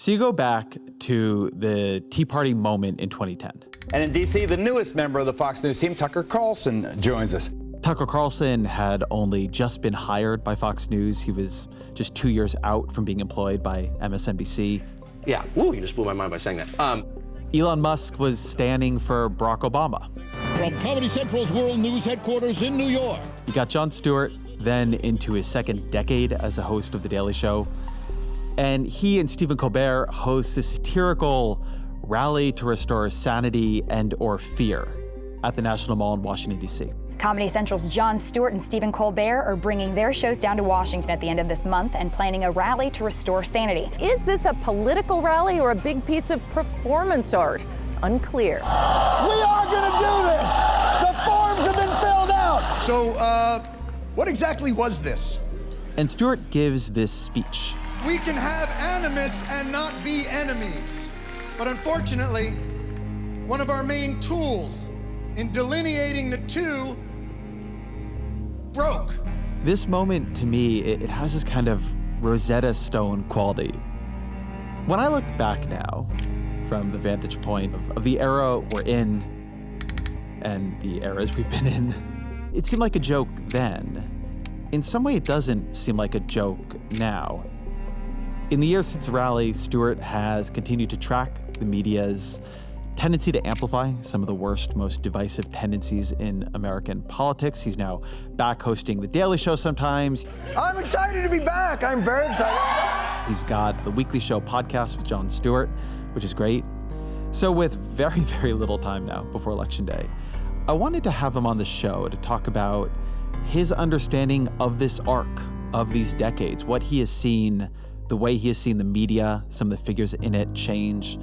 So you go back to the Tea Party moment in 2010. And in D.C., the newest member of the Fox News team, Tucker Carlson, joins us. Tucker Carlson had only just been hired by Fox News. He was just 2 years out from being employed by MSNBC. Yeah, woo, you just blew my mind by saying that. Elon Musk was standing for Barack Obama. From Comedy Central's World News headquarters in New York. You got Jon Stewart, then into his second decade as a host of The Daily Show. And he and Stephen Colbert host a satirical rally to restore sanity and or fear at the National Mall in Washington, D.C. Comedy Central's Jon Stewart and Stephen Colbert are bringing their shows down to Washington at the end of this month and planning a rally to restore sanity. Is this a political rally or a big piece of performance art? Unclear. We are going to do this! The forms have been filled out! So, what exactly was this? And Stewart gives this speech. We can have animus and not be enemies. But unfortunately, one of our main tools in delineating the two broke. This moment, to me, it has this kind of Rosetta Stone quality. When I look back now, from the vantage point of the era we're in and the eras we've been in, it seemed like a joke then. In some way, it doesn't seem like a joke now. In the years since the rally, Stewart has continued to track the media's tendency to amplify some of the worst, most divisive tendencies in American politics. He's now back hosting The Daily Show sometimes. I'm excited to be back. I'm very excited. He's got the Weekly Show podcast with Jon Stewart, which is great. So with very, very little time now before Election Day, I wanted to have him on the show to talk about his understanding of this arc, of these decades, what he has seen, the way he has seen the media, some of the figures in it change,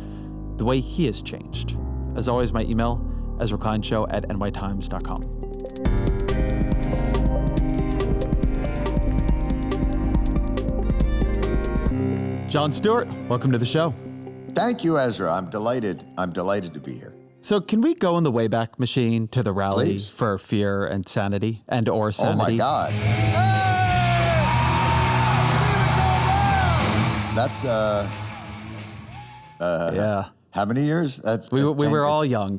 the way he has changed. As always, my email, EzraKleinShow@nytimes.com. Jon Stewart, welcome to the show. Thank you, Ezra. I'm delighted to be here. So can we go in the Wayback Machine to the rally Please. for fear and sanity and or sanity? Oh my God. That's yeah. How many years? We were all young.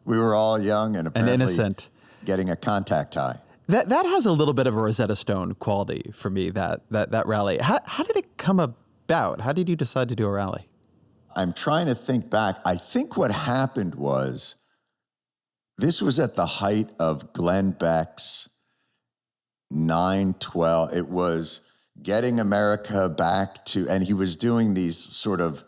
We were all young and apparently innocent. Getting a contact high. That has a little bit of a Rosetta Stone quality for me, that rally. How did it come about? How did you decide to do a rally? I'm trying to think back. I think what happened was this was at the height of Glenn Beck's 9/12. It was getting America back to, and he was doing these sort of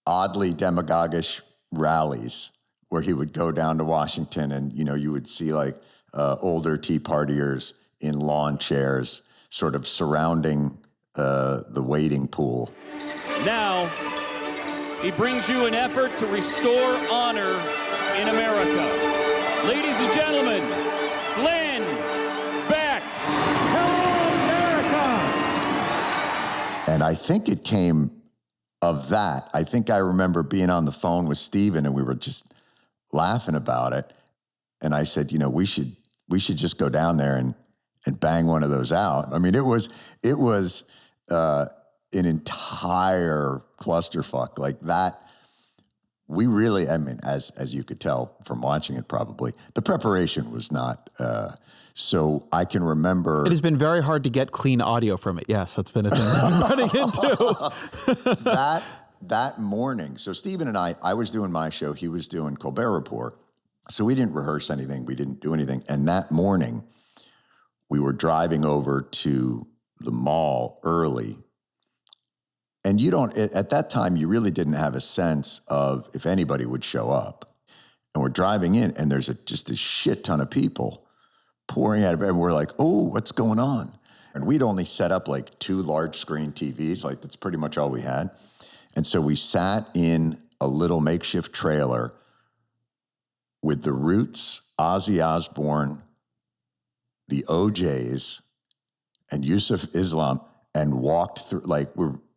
oddly demagogish rallies where he would go down to Washington and, you would see like older Tea Partiers in lawn chairs sort of surrounding the waiting pool. Now, he brings you an effort to restore honor in America. Ladies and gentlemen, Glenn Beck. And I think it came of that. I think I remember being on the phone with Stephen and we were just laughing about it. And I said, we should just go down there and bang one of those out. I mean, it was an entire clusterfuck like that. We really, as you could tell from watching it probably, the preparation was not, so I can remember. It has been very hard to get clean audio from it. Yes, that's been a thing we've been running into. that morning, so Stephen and I was doing my show, he was doing Colbert Report. So we didn't rehearse anything, we didn't do anything. And that morning, we were driving over to the mall early. And at that time, you really didn't have a sense of if anybody would show up. And we're driving in and there's just a shit ton of people pouring out of it. And we're like, oh, what's going on? And we'd only set up like 2 large screen TVs. Like that's pretty much all we had. And so we sat in a little makeshift trailer with the Roots, Ozzy Osbourne, the OJs, and Yusuf Islam, and walked through, like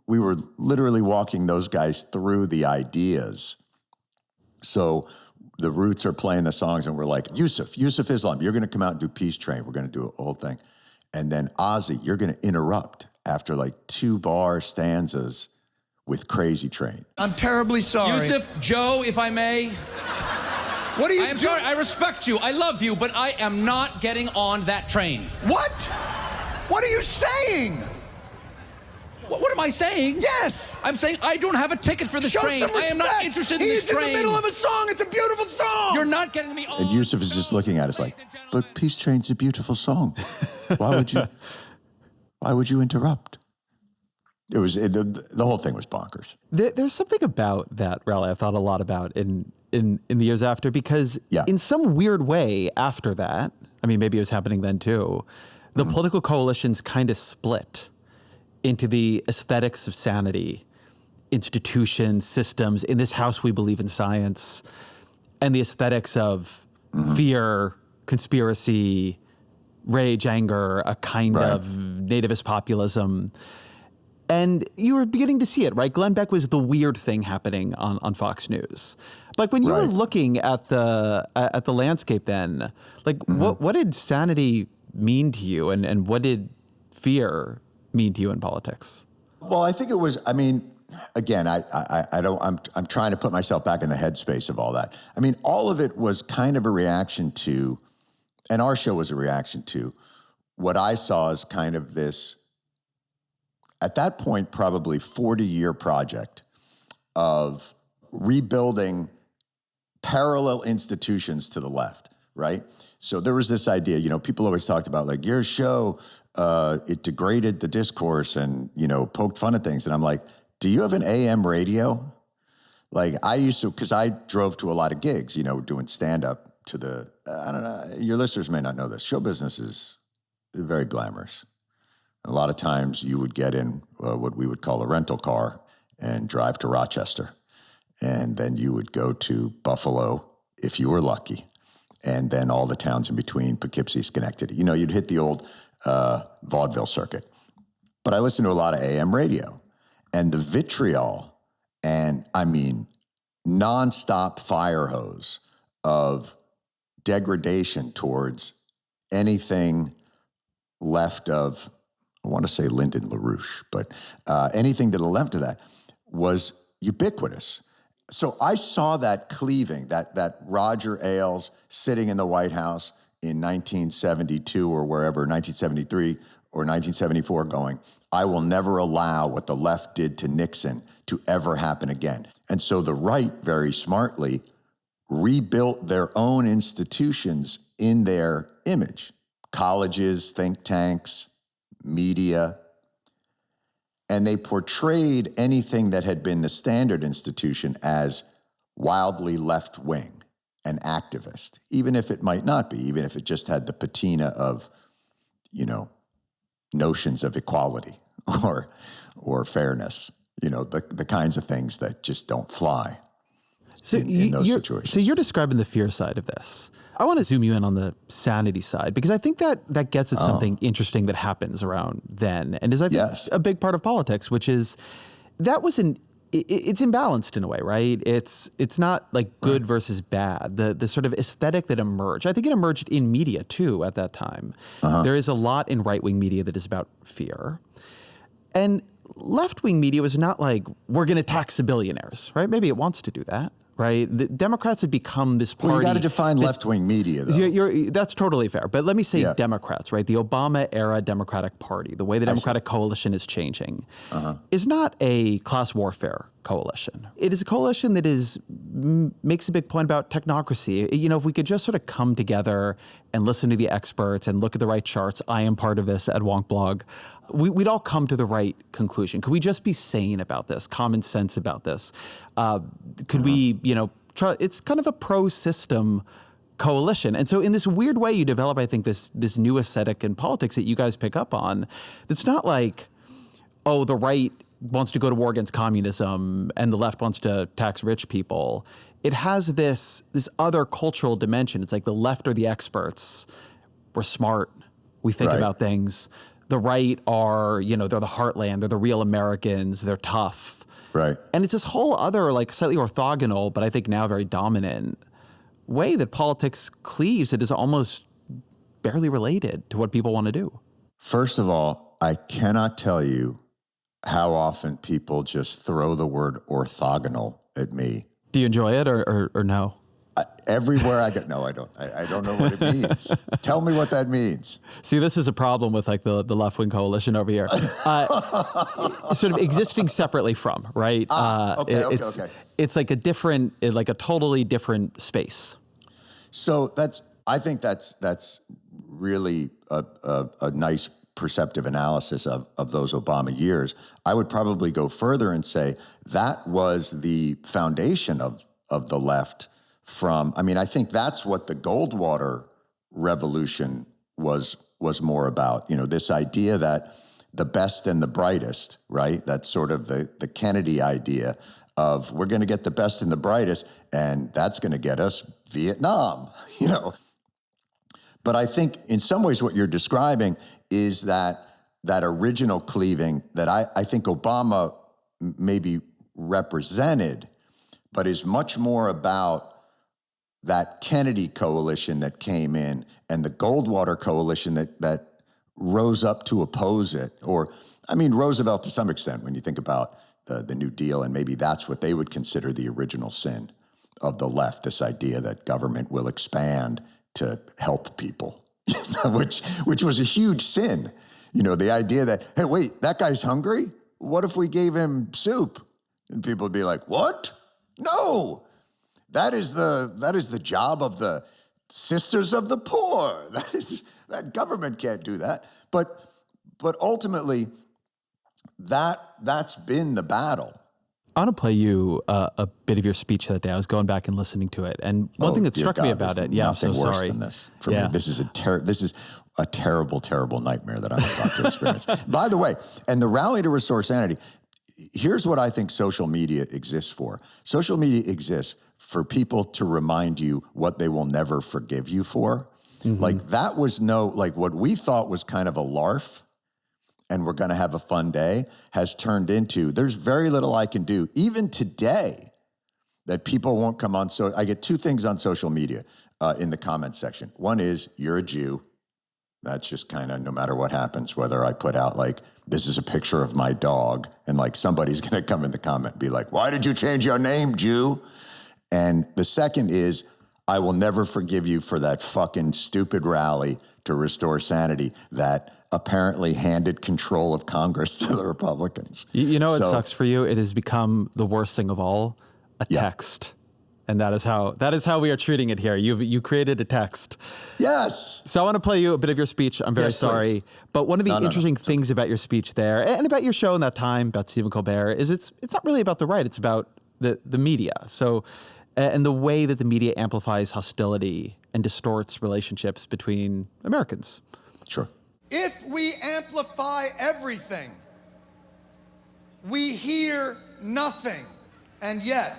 we were literally walking those guys through the ideas. So the Roots are playing the songs and we're like, Yusuf Islam, you're going to come out and do Peace Train. We're going to do a whole thing. And then Ozzy, you're going to interrupt after like 2 bar stanzas with Crazy Train. I'm terribly sorry. Yusuf, Joe, if I may. What are you I am sorry. I respect you. I love you, but I am not getting on that train. What? What are you saying? What am I saying? Yes. I'm saying I don't have a ticket for this Show train. some respect. I am not interested in this train. He's in the middle of a song. It's a beautiful song. You're not getting me on. And Yusuf is just looking at us like, but Peace Train's a beautiful song. Why would you interrupt? It was the whole thing was bonkers. There's something about that rally I thought a lot about in the years after, because in some weird way after that, I mean, maybe it was happening then too, the political coalitions kind of split into the aesthetics of sanity, institutions, systems. In this house, we believe in science, and the aesthetics of fear, conspiracy, rage, anger, a kind of nativist populism. And you were beginning to see it, right? Glenn Beck was the weird thing happening on Fox News. Like when you were looking at the landscape then, like what did sanity mean to you, and what did fear mean to you in politics? Well, I think it was, I mean, again, I'm trying to put myself back in the headspace of all that. I mean, all of it was kind of a reaction to, and our show was a reaction to, what I saw as kind of this, at that point, probably 40-year project of rebuilding parallel institutions to the left, right? So there was this idea, you know, people always talked about like, your show, it degraded the discourse and, you know, poked fun at things. And I'm like, do you have an AM radio? Like I used to, because I drove to a lot of gigs, you know, doing stand-up to the, I don't know, your listeners may not know this. Show business is very glamorous. A lot of times you would get in what we would call a rental car and drive to Rochester. And then you would go to Buffalo, if you were lucky. And then all the towns in between, Poughkeepsie, Schenectady. You know, you'd hit the old vaudeville circuit. But I listened to a lot of AM radio. And the vitriol and, I mean, nonstop fire hose of degradation towards anything left of, I want to say Lyndon LaRouche, but anything to the left of that was ubiquitous. So I saw that cleaving, that Roger Ailes sitting in the White House in 1972 or wherever, 1973 or 1974 going, I will never allow what the left did to Nixon to ever happen again. And so the right very smartly rebuilt their own institutions in their image. Colleges, think tanks, media, and they portrayed anything that had been the standard institution as wildly left-wing and activist, even if it might not be, even if it just had the patina of, you know, notions of equality or fairness, you know, the kinds of things that just don't fly in those situations. So you're describing the fear side of this. I want to zoom you in on the sanity side, because I think that gets at something interesting that happens around then, and is, I think, a big part of politics, which is that was it's imbalanced in a way, right? It's not like good versus bad. The sort of aesthetic that emerged, I think it emerged in media too at that time. There is a lot in right-wing media that is about fear. And left-wing media was not like, we're going to tax the billionaires, right? Maybe it wants to do that. Right, the Democrats had become this party. Well, you got to define left-wing media, though. That's totally fair. But let me say Democrats, right? The Obama-era Democratic Party, the way the Democratic coalition is changing, is not a class warfare coalition. It is a coalition that makes a big point about technocracy. You know, if we could just sort of come together and listen to the experts and look at the right charts, I am part of this at Wonk Blog, we'd all come to the right conclusion. Could we just be sane about this, common sense about this? Could we, you know, try? It's kind of a pro-system coalition. And so in this weird way, you develop, I think, this new aesthetic in politics that you guys pick up on. It's not like, oh, the right wants to go to war against communism and the left wants to tax rich people. It has this other cultural dimension. It's like the left are the experts. We're smart. We think about things. The right are, you know, they're the heartland. They're the real Americans. They're tough. Right. And it's this whole other, like, slightly orthogonal, but I think now very dominant way that politics cleaves. It is almost barely related to what people want to do. First of all, I cannot tell you how often people just throw the word orthogonal at me. Do you enjoy it or no? Everywhere I go, no, I don't. I don't know what it means. Tell me what that means. See, this is a problem with like the left-wing coalition over here. Sort of existing separately from, right? Okay. It's like a totally different space. So I think that's really a nice perceptive analysis of those Obama years. I would probably go further and say that was the foundation of the left I think that's what the Goldwater revolution was more about. This idea that the best and the brightest, right? That's sort of the Kennedy idea of we're going to get the best and the brightest, and that's going to get us Vietnam, But I think in some ways what you're describing is that original cleaving that I think Obama maybe represented, but is much more about that Kennedy coalition that came in and the Goldwater coalition that rose up to oppose it. Roosevelt to some extent, when you think about the New Deal, and maybe that's what they would consider the original sin of the left, this idea that government will expand to help people, which was a huge sin. The idea that, hey, wait, that guy's hungry? What if we gave him soup? And people would be like, what? No. That is the job of the Sisters of the Poor. That government can't do that. But ultimately, that's been the battle. I want to play you a bit of your speech that day. I was going back and listening to it, and one thing that struck me about it. Yeah, I'm so nothing worse sorry. than this. For me, this is a terrible, terrible nightmare that I'm about to experience. By the way, and the rally to restore sanity. Here's what I think social media exists for. Social media exists for people to remind you what they will never forgive you for. Mm-hmm. Like what we thought was kind of a larf and we're going to have a fun day has turned into, there's very little I can do, even today, that people won't come on. So I get two things on social media in the comment section. One is, you're a Jew. That's just kind of no matter what happens, whether I put out like, this is a picture of my dog, and like somebody's going to come in the comment and be like, why did you change your name, Jew? And the second is, I will never forgive you for that fucking stupid rally to restore sanity that apparently handed control of Congress to the Republicans. It sucks for you. It has become the worst thing of all, a text. And that is how we are treating it here. You created a text. Yes. So I want to play you a bit of your speech. I'm very sorry. Please. But one of the interesting things about your speech there and about your show in that time about Stephen Colbert is it's not really about the right. It's about the media. So, and the way that the media amplifies hostility and distorts relationships between Americans. Sure. If we amplify everything, we hear nothing. And yet,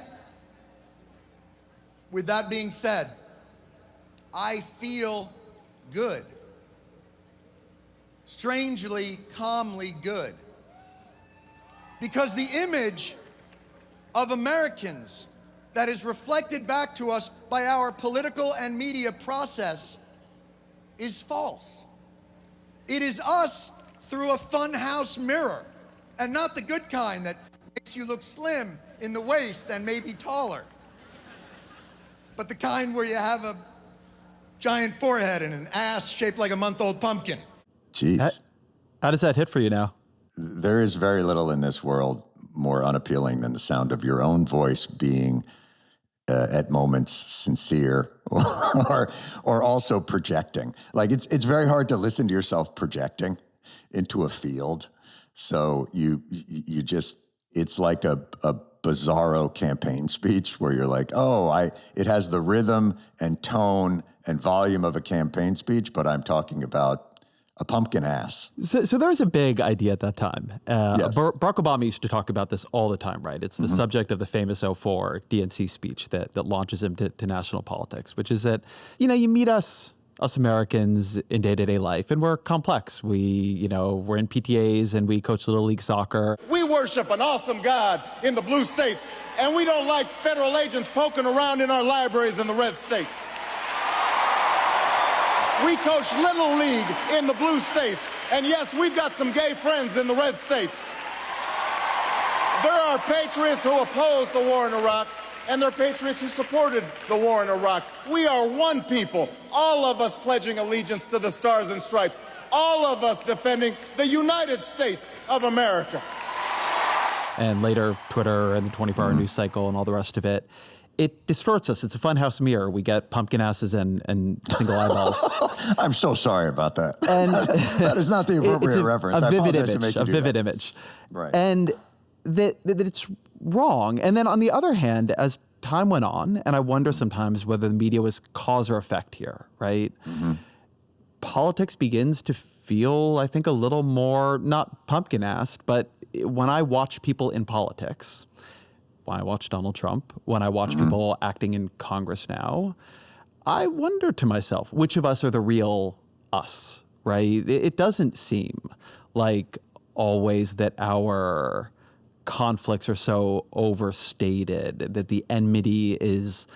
with that being said, I feel good. Strangely, calmly good. Because the image of Americans that is reflected back to us by our political and media process is false. It is us through a funhouse mirror, and not the good kind that makes you look slim in the waist and maybe taller, but the kind where you have a giant forehead and an ass shaped like a month-old pumpkin. Jeez. How does that hit for you now? There is very little in this world more unappealing than the sound of your own voice being at moments sincere or also projecting. Like it's very hard to listen to yourself projecting into a field. So you just, it's like a bizarro campaign speech where you're like, it has the rhythm and tone and volume of a campaign speech, but I'm talking about a pumpkin ass. So there was a big idea at that time. Yes. Barack Obama used to talk about this all the time, right? It's the subject of the famous 04 DNC speech that launches him to national politics, which is that, you meet us Americans in day-to-day life, and we're complex. We're in PTAs and we coach Little League soccer. We worship an awesome God in the blue states, and we don't like federal agents poking around in our libraries in the red states. We coach Little League in the blue states, and yes, we've got some gay friends in the red states. There are patriots who opposed the war in Iraq, and there are patriots who supported the war in Iraq. We are one people, all of us pledging allegiance to the Stars and Stripes, all of us defending the United States of America. And later, Twitter and the 24-hour news cycle and all the rest of it. It distorts us. It's a funhouse mirror. We get pumpkin asses and single eyeballs. I'm so sorry about that. And that is not the appropriate reference. A vivid image. Right. And that it's wrong. And then on the other hand, as time went on, and I wonder sometimes whether the media was cause or effect here, right? Mm-hmm. Politics begins to feel, I think, a little more, not pumpkin-assed, but when I watch people in politics, when I watch Donald Trump, when I watch people acting in Congress now, I wonder to myself, which of us are the real us, right? It doesn't seem like always that our conflicts are so overstated, that the enmity is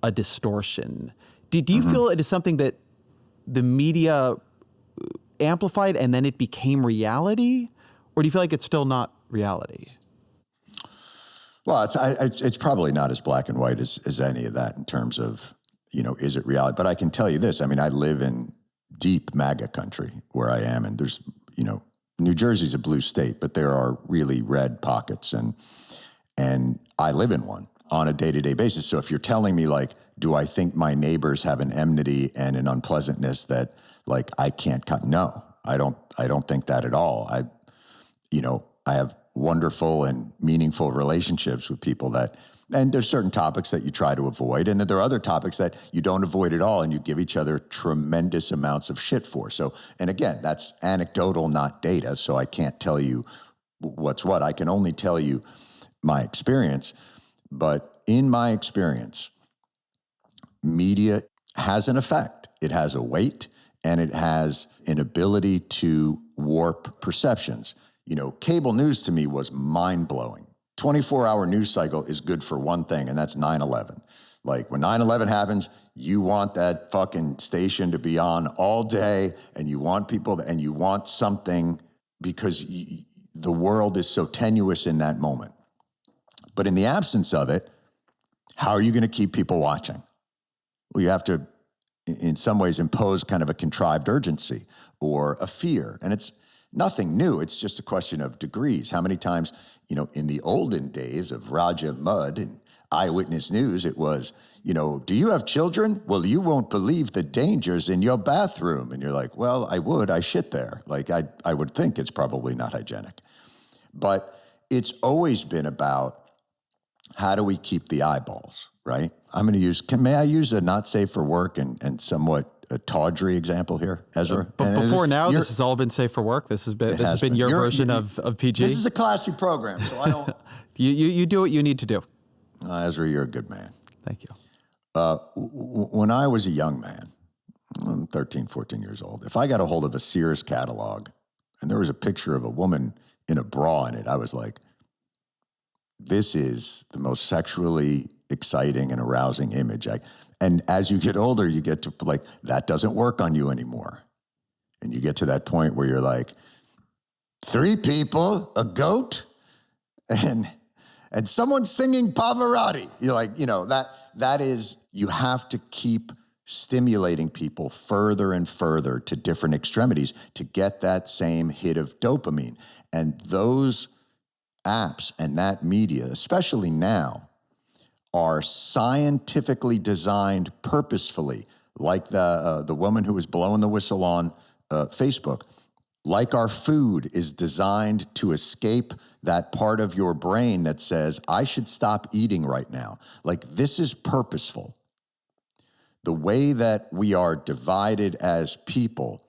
a distortion. Do you feel it is something that the media amplified and then it became reality? Or do you feel like it's still not reality? Well, it's probably not as black and white as any of that in terms of, is it reality? But I can tell you this. I mean, I live in deep MAGA country where I am, and there's, New Jersey's a blue state, but there are really red pockets, and I live in one on a day-to-day basis. So if you're telling me, like, do I think my neighbors have an enmity and an unpleasantness that, like, I can't cut? No, I don't think that at all. I have wonderful and meaningful relationships with people and there's certain topics that you try to avoid, and then there are other topics that you don't avoid at all, and you give each other tremendous amounts of shit for. So, and again, that's anecdotal, not data, so I can't tell you what's what. I can only tell you my experience, but in my experience, media has an effect. It has a weight, and it has an ability to warp perceptions. Cable news to me was mind-blowing. 24-hour news cycle is good for one thing, and that's 9/11. Like, when 9/11 happens, you want that fucking station to be on all day, and you want people and you want something because the world is so tenuous in that moment. But in the absence of it, how are you going to keep people watching? Well, you have to, in some ways, impose kind of a contrived urgency or a fear, and it's nothing new. It's just a question of degrees. How many times, in the olden days of Raja Mudd and Eyewitness News, it was, do you have children? Well, you won't believe the dangers in your bathroom. And you're like, well, I shit there. Like, I would think it's probably not hygienic. But it's always been about how do we keep the eyeballs, right? May I use a not safe for work and somewhat a tawdry example here, Ezra? But before now, this has all been safe for work. This has been your version of PG. This is a classy program, so I don't. you do what you need to do. Ezra, you're a good man. Thank you. When I was a young man, 13, 14 years old, if I got a hold of a Sears catalog and there was a picture of a woman in a bra in it, I was like, this is the most sexually exciting and arousing image. And as you get older, you get to, like, that doesn't work on you anymore. And you get to that point where you're like, 3 people, a goat, and someone singing Pavarotti. You're like, that is, you have to keep stimulating people further and further to different extremities to get that same hit of dopamine. And those apps and that media, especially now, are scientifically designed purposefully, like the woman who was blowing the whistle on Facebook. Like our food is designed to escape that part of your brain that says, I should stop eating right now. Like, this is purposeful. The way that we are divided as people,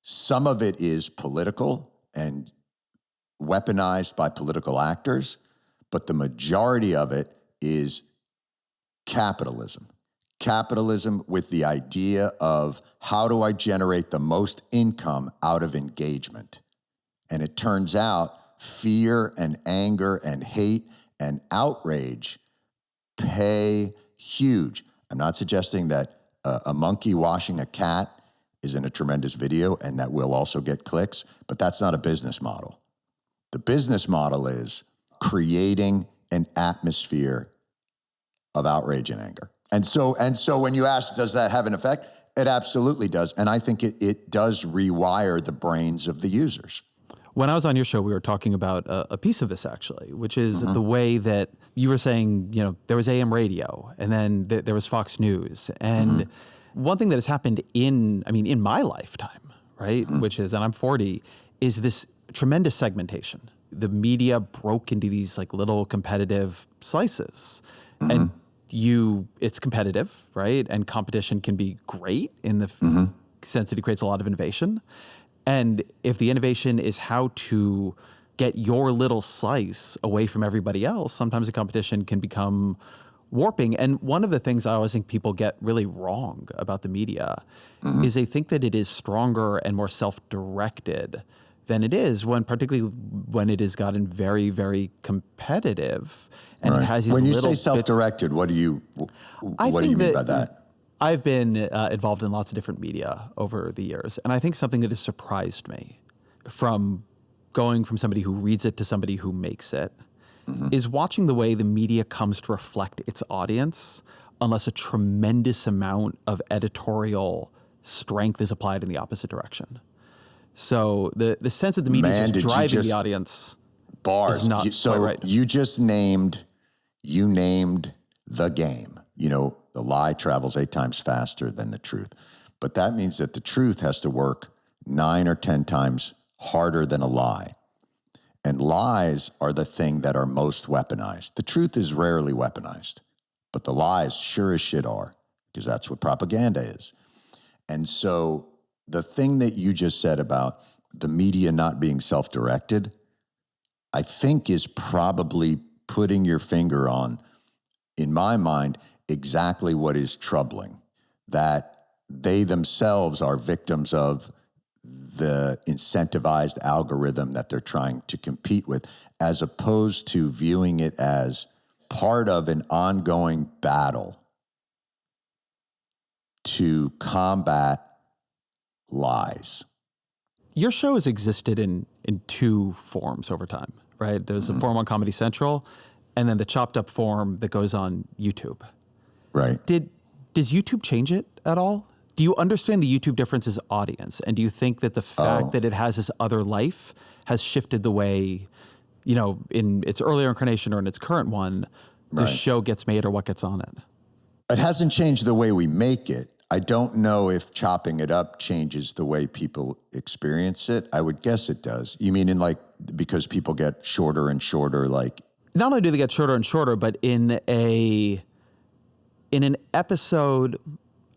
some of it is political and weaponized by political actors, but the majority of it is capitalism. Capitalism with the idea of how do I generate the most income out of engagement? And it turns out fear and anger and hate and outrage pay huge. I'm not suggesting that a monkey washing a cat isn't a tremendous video and that will also get clicks, but that's not a business model. The business model is, creating an atmosphere of outrage and anger. And so when you ask, does that have an effect? It absolutely does. And I think it does rewire the brains of the users. When I was on your show, we were talking about a piece of this, actually, which is the way that you were saying, there was AM radio, and then there was Fox News. And one thing that has happened in my lifetime, right, which is, and I'm 40, is this tremendous segmentation. The media broke into these like little competitive slices. And it's competitive, right? And competition can be great in the sense that it creates a lot of innovation. And if the innovation is how to get your little slice away from everybody else, sometimes the competition can become warping. And one of the things I always think people get really wrong about the media is they think that it is stronger and more self-directed than it is, particularly when it has gotten very, very competitive. And it has these when you little say self-directed, what do you mean by that? I've been involved in lots of different media over the years, and I think something that has surprised me from going from somebody who reads it to somebody who makes it is watching the way the media comes to reflect its audience unless a tremendous amount of editorial strength is applied in the opposite direction. So the sense that the media is driving the audience is not quite right. You just named the game. The lie travels 8 times faster than the truth. But that means that the truth has to work 9 or 10 times harder than a lie. And lies are the thing that are most weaponized. The truth is rarely weaponized, but the lies sure as shit are, because that's what propaganda is. And so the thing that you just said about the media not being self-directed, I think is probably putting your finger on, in my mind, exactly what is troubling, that they themselves are victims of the incentivized algorithm that they're trying to compete with, as opposed to viewing it as part of an ongoing battle to combat lies. Your show has existed in 2 forms over time, right? There's a form on Comedy Central, and then the chopped up form that goes on YouTube. Right. Does YouTube change it at all? Do you understand the YouTube difference as audience? And do you think that the fact that it has this other life has shifted the way, in its earlier incarnation or in its current one, the show gets made or what gets on it? It hasn't changed the way we make it. I don't know if chopping it up changes the way people experience it. I would guess it does. You mean because people get shorter and shorter, like? Not only do they get shorter and shorter, but in an episode,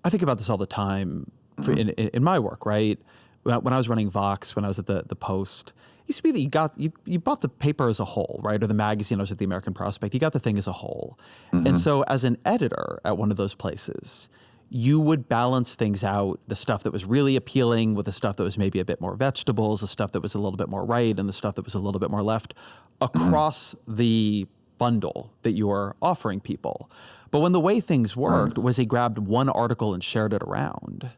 I think about this all the time in my work, right? When I was running Vox, when I was at the Post, it used to be that you bought the paper as a whole, right? Or the magazine. I was at the American Prospect. You got the thing as a whole. And so as an editor at one of those places, you would balance things out, the stuff that was really appealing with the stuff that was maybe a bit more vegetables, the stuff that was a little bit more right, and the stuff that was a little bit more left across the bundle that you were offering people. But when the way things worked was they grabbed one article and shared it around.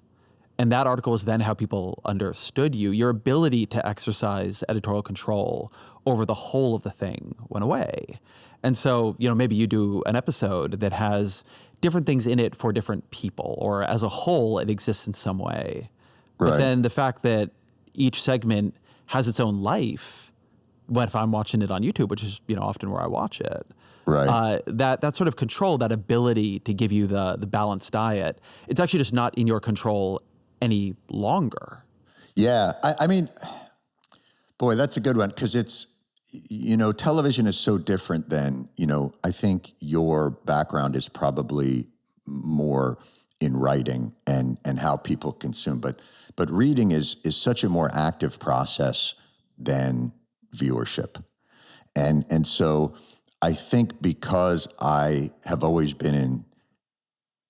And that article was then how people understood you. Your ability to exercise editorial control over the whole of the thing went away. And so, maybe you do an episode that has different things in it for different people, or as a whole, it exists in some way. But then the fact that each segment has its own life, if I'm watching it on YouTube, which is, often where I watch it, that sort of control, that ability to give you the balanced diet, it's actually just not in your control any longer. Yeah. I mean, boy, that's a good one, because it's, television is so different than, I think your background is probably more in writing and how people consume, but reading is such a more active process than viewership. And so I think because I have always been in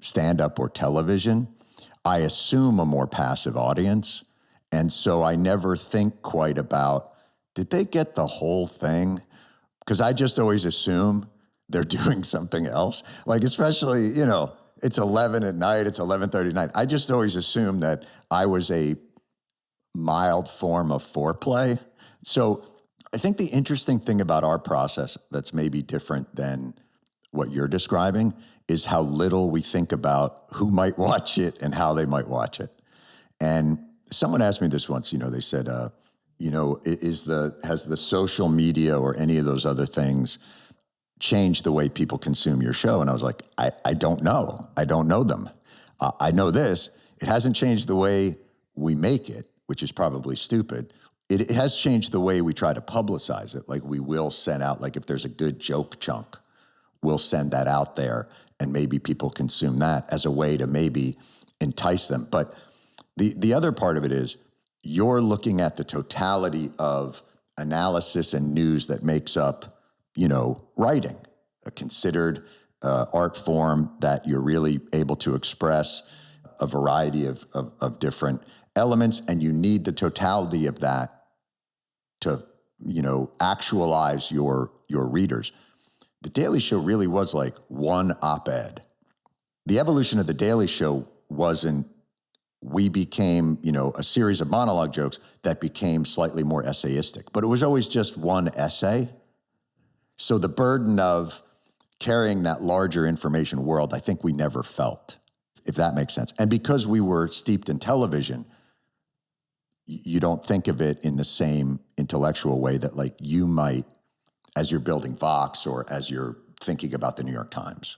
stand-up or television, I assume a more passive audience. And so I never think quite about, did they get the whole thing? Because I just always assume they're doing something else. Like, especially, it's 11 at night, it's 11:30 at night. I just always assume that I was a mild form of foreplay. So I think the interesting thing about our process that's maybe different than what you're describing is how little we think about who might watch it and how they might watch it. And someone asked me this once, they said, has the social media or any of those other things changed the way people consume your show? And I was like, I don't know. I don't know them. I know this. It hasn't changed the way we make it, which is probably stupid. It has changed the way we try to publicize it. Like, we will send out, like, if there's a good joke chunk, we'll send that out there and maybe people consume that as a way to maybe entice them. But the other part of it is you're looking at the totality of analysis and news that makes up, writing, a considered art form that you're really able to express a variety of different elements, and you need the totality of that to, actualize your readers. The Daily Show really was like one op-ed. The evolution of The Daily Show wasn't, we became, a series of monologue jokes that became slightly more essayistic, but it was always just one essay. So the burden of carrying that larger information world, I think we never felt, if that makes sense. And because we were steeped in television, you don't think of it in the same intellectual way that, like, you might as you're building Vox or as you're thinking about the New York Times.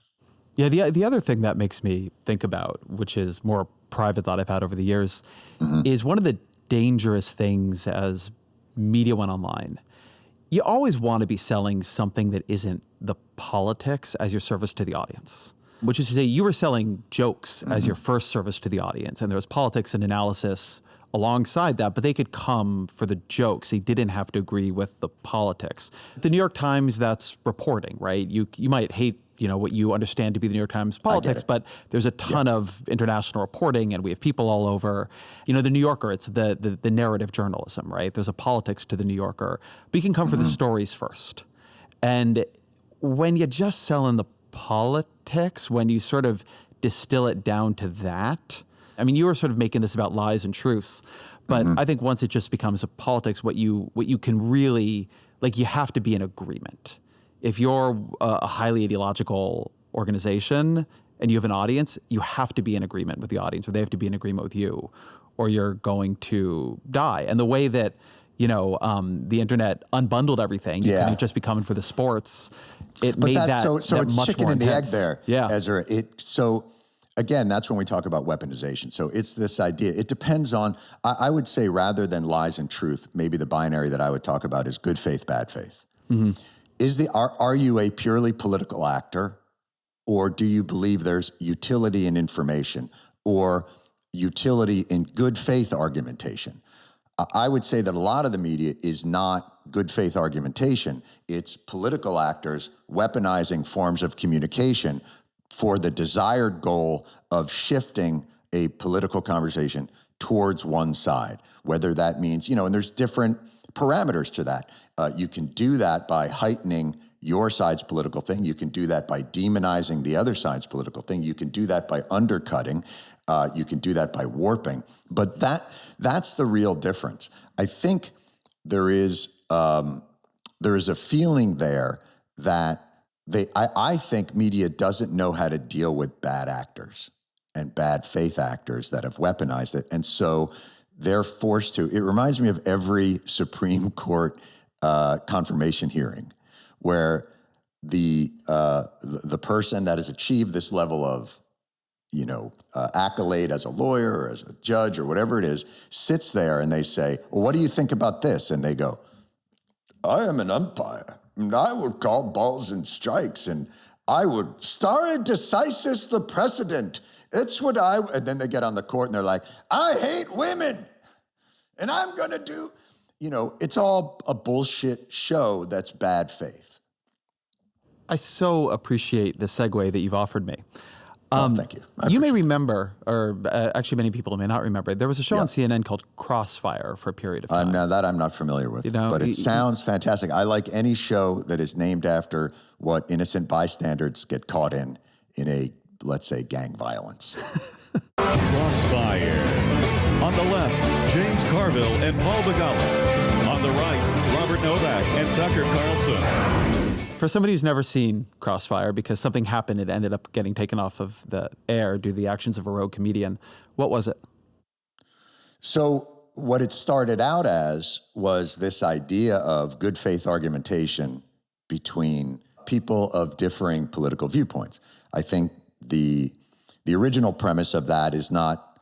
Yeah, the other thing that makes me think about, which is more private thought I've had over the years, is one of the dangerous things as media went online. You always want to be selling something that isn't the politics as your service to the audience, which is to say you were selling jokes as your first service to the audience, and there was politics and analysis alongside that, but they could come for the jokes. They didn't have to agree with the politics. The New York Times, that's reporting, right? You might hate, what you understand to be the New York Times politics, but there's a ton of international reporting, and we have people all over. The New Yorker, it's the narrative journalism, right? There's a politics to the New Yorker, but you can come for the stories first. And when you just sell in the politics, when you sort of distill it down to that, I mean, you were sort of making this about lies and truths, but I think once it just becomes a politics, what you can really, like, you have to be in agreement. If you're a highly ideological organization and you have an audience, you have to be in agreement with the audience, or they have to be in agreement with you, or you're going to die. And the way that, the internet unbundled everything, you couldn't just be coming for the sports. It made that so that it's much chicken more and the egg intense. there, Yeah. Ezra. Again, that's when we talk about weaponization. So it's this idea. It depends on, I would say, rather than lies and truth, maybe the binary that I would talk about is good faith, bad faith. Are you a purely political actor, or do you believe there's utility in information or utility in good faith argumentation? I would say that a lot of the media is not good faith argumentation. It's political actors weaponizing forms of communication for the desired goal of shifting a political conversation towards one side, whether that means, and there's different parameters to that. You can do that by heightening your side's political thing. You can do that by demonizing the other side's political thing. You can do that by undercutting. You can do that by warping. But that's the real difference. I think there is a feeling there that I think media doesn't know how to deal with bad actors and bad faith actors that have weaponized it. And so they're forced to. It reminds me of every Supreme Court confirmation hearing where the person that has achieved this level of, accolade as a lawyer or as a judge or whatever it is, sits there and they say, well, what do you think about this? And they go, I am an umpire. And I would call balls and strikes, and I would stare decisis the precedent. It's what and then they get on the court and they're like, I hate women, and I'm going to do, it's all a bullshit show that's bad faith. I so appreciate the segue that you've offered me. Thank you. You may remember, or actually many people may not remember, there was a show on CNN called Crossfire for a period of time. Now that I'm not familiar with, but it sounds fantastic. I like any show that is named after what innocent bystanders get caught in a, let's say, gang violence. Crossfire. On the left, James Carville and Paul Begala. On the right, Robert Novak and Tucker Carlson. For somebody who's never seen Crossfire, because something happened, it ended up getting taken off of the air due to the actions of a rogue comedian. What was it? So what it started out as was this idea of good faith argumentation between people of differing political viewpoints. I think the original premise of that is not,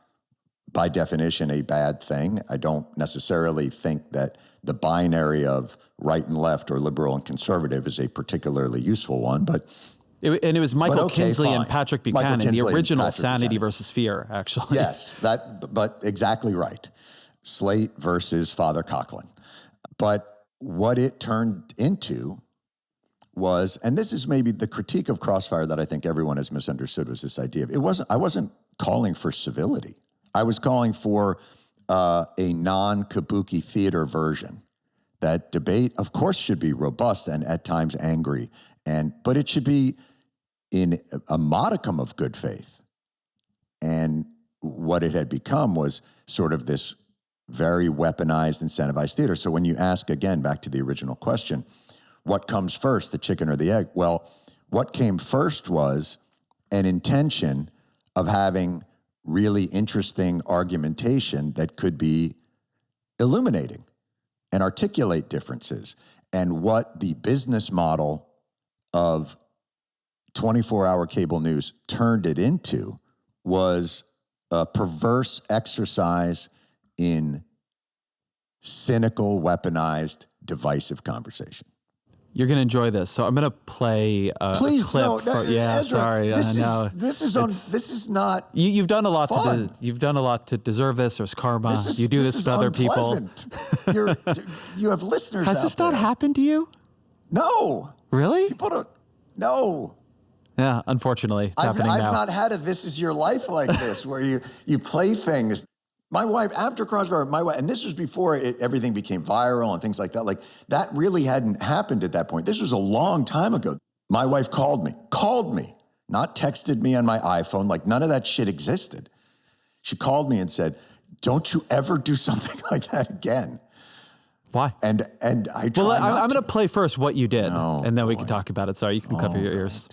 by definition, a bad thing. I don't necessarily think that the binary of right and left or liberal and conservative is a particularly useful one, but it was Michael Kinsley fine. and Patrick Buchanan, the original Sanity versus Fear, actually. Yes, but exactly right. Slate versus Father Coughlin. But what it turned into was, and this is maybe the critique of Crossfire that I think everyone has misunderstood, was this idea of I wasn't calling for civility. I was calling for a non-kabuki theater version. That debate, of course, should be robust and at times angry, but it should be in a modicum of good faith. And what it had become was sort of this very weaponized, incentivized theater. So when you ask, again, back to the original question, what comes first, the chicken or the egg? Well, what came first was an intention of having really interesting argumentation that could be illuminating and articulate differences. And what the business model of 24-hour cable news turned it into was a perverse exercise in cynical, weaponized, divisive conversation. You're going to enjoy this, so I'm going to play a clip. No, Ezra, sorry, this I know. This is not. You've done a lot fun. You've done a lot to deserve this. There's karma. You do this with other people. You have listeners. Has this not happened to you? No. Really? People don't. No. Yeah, unfortunately, it's happening now. I've not had a "This Is Your Life" like this, where you play things. My wife, after Crossfire, and this was before everything became viral and things like that. Like, that really hadn't happened at that point. This was a long time ago. My wife called me, not texted me on my iPhone. Like, none of that shit existed. She called me and said, "Don't you ever do something like that again." Why? And I tried. Well, I'm going to play first what you did, and then we can talk about it. Sorry, you can cover your ears.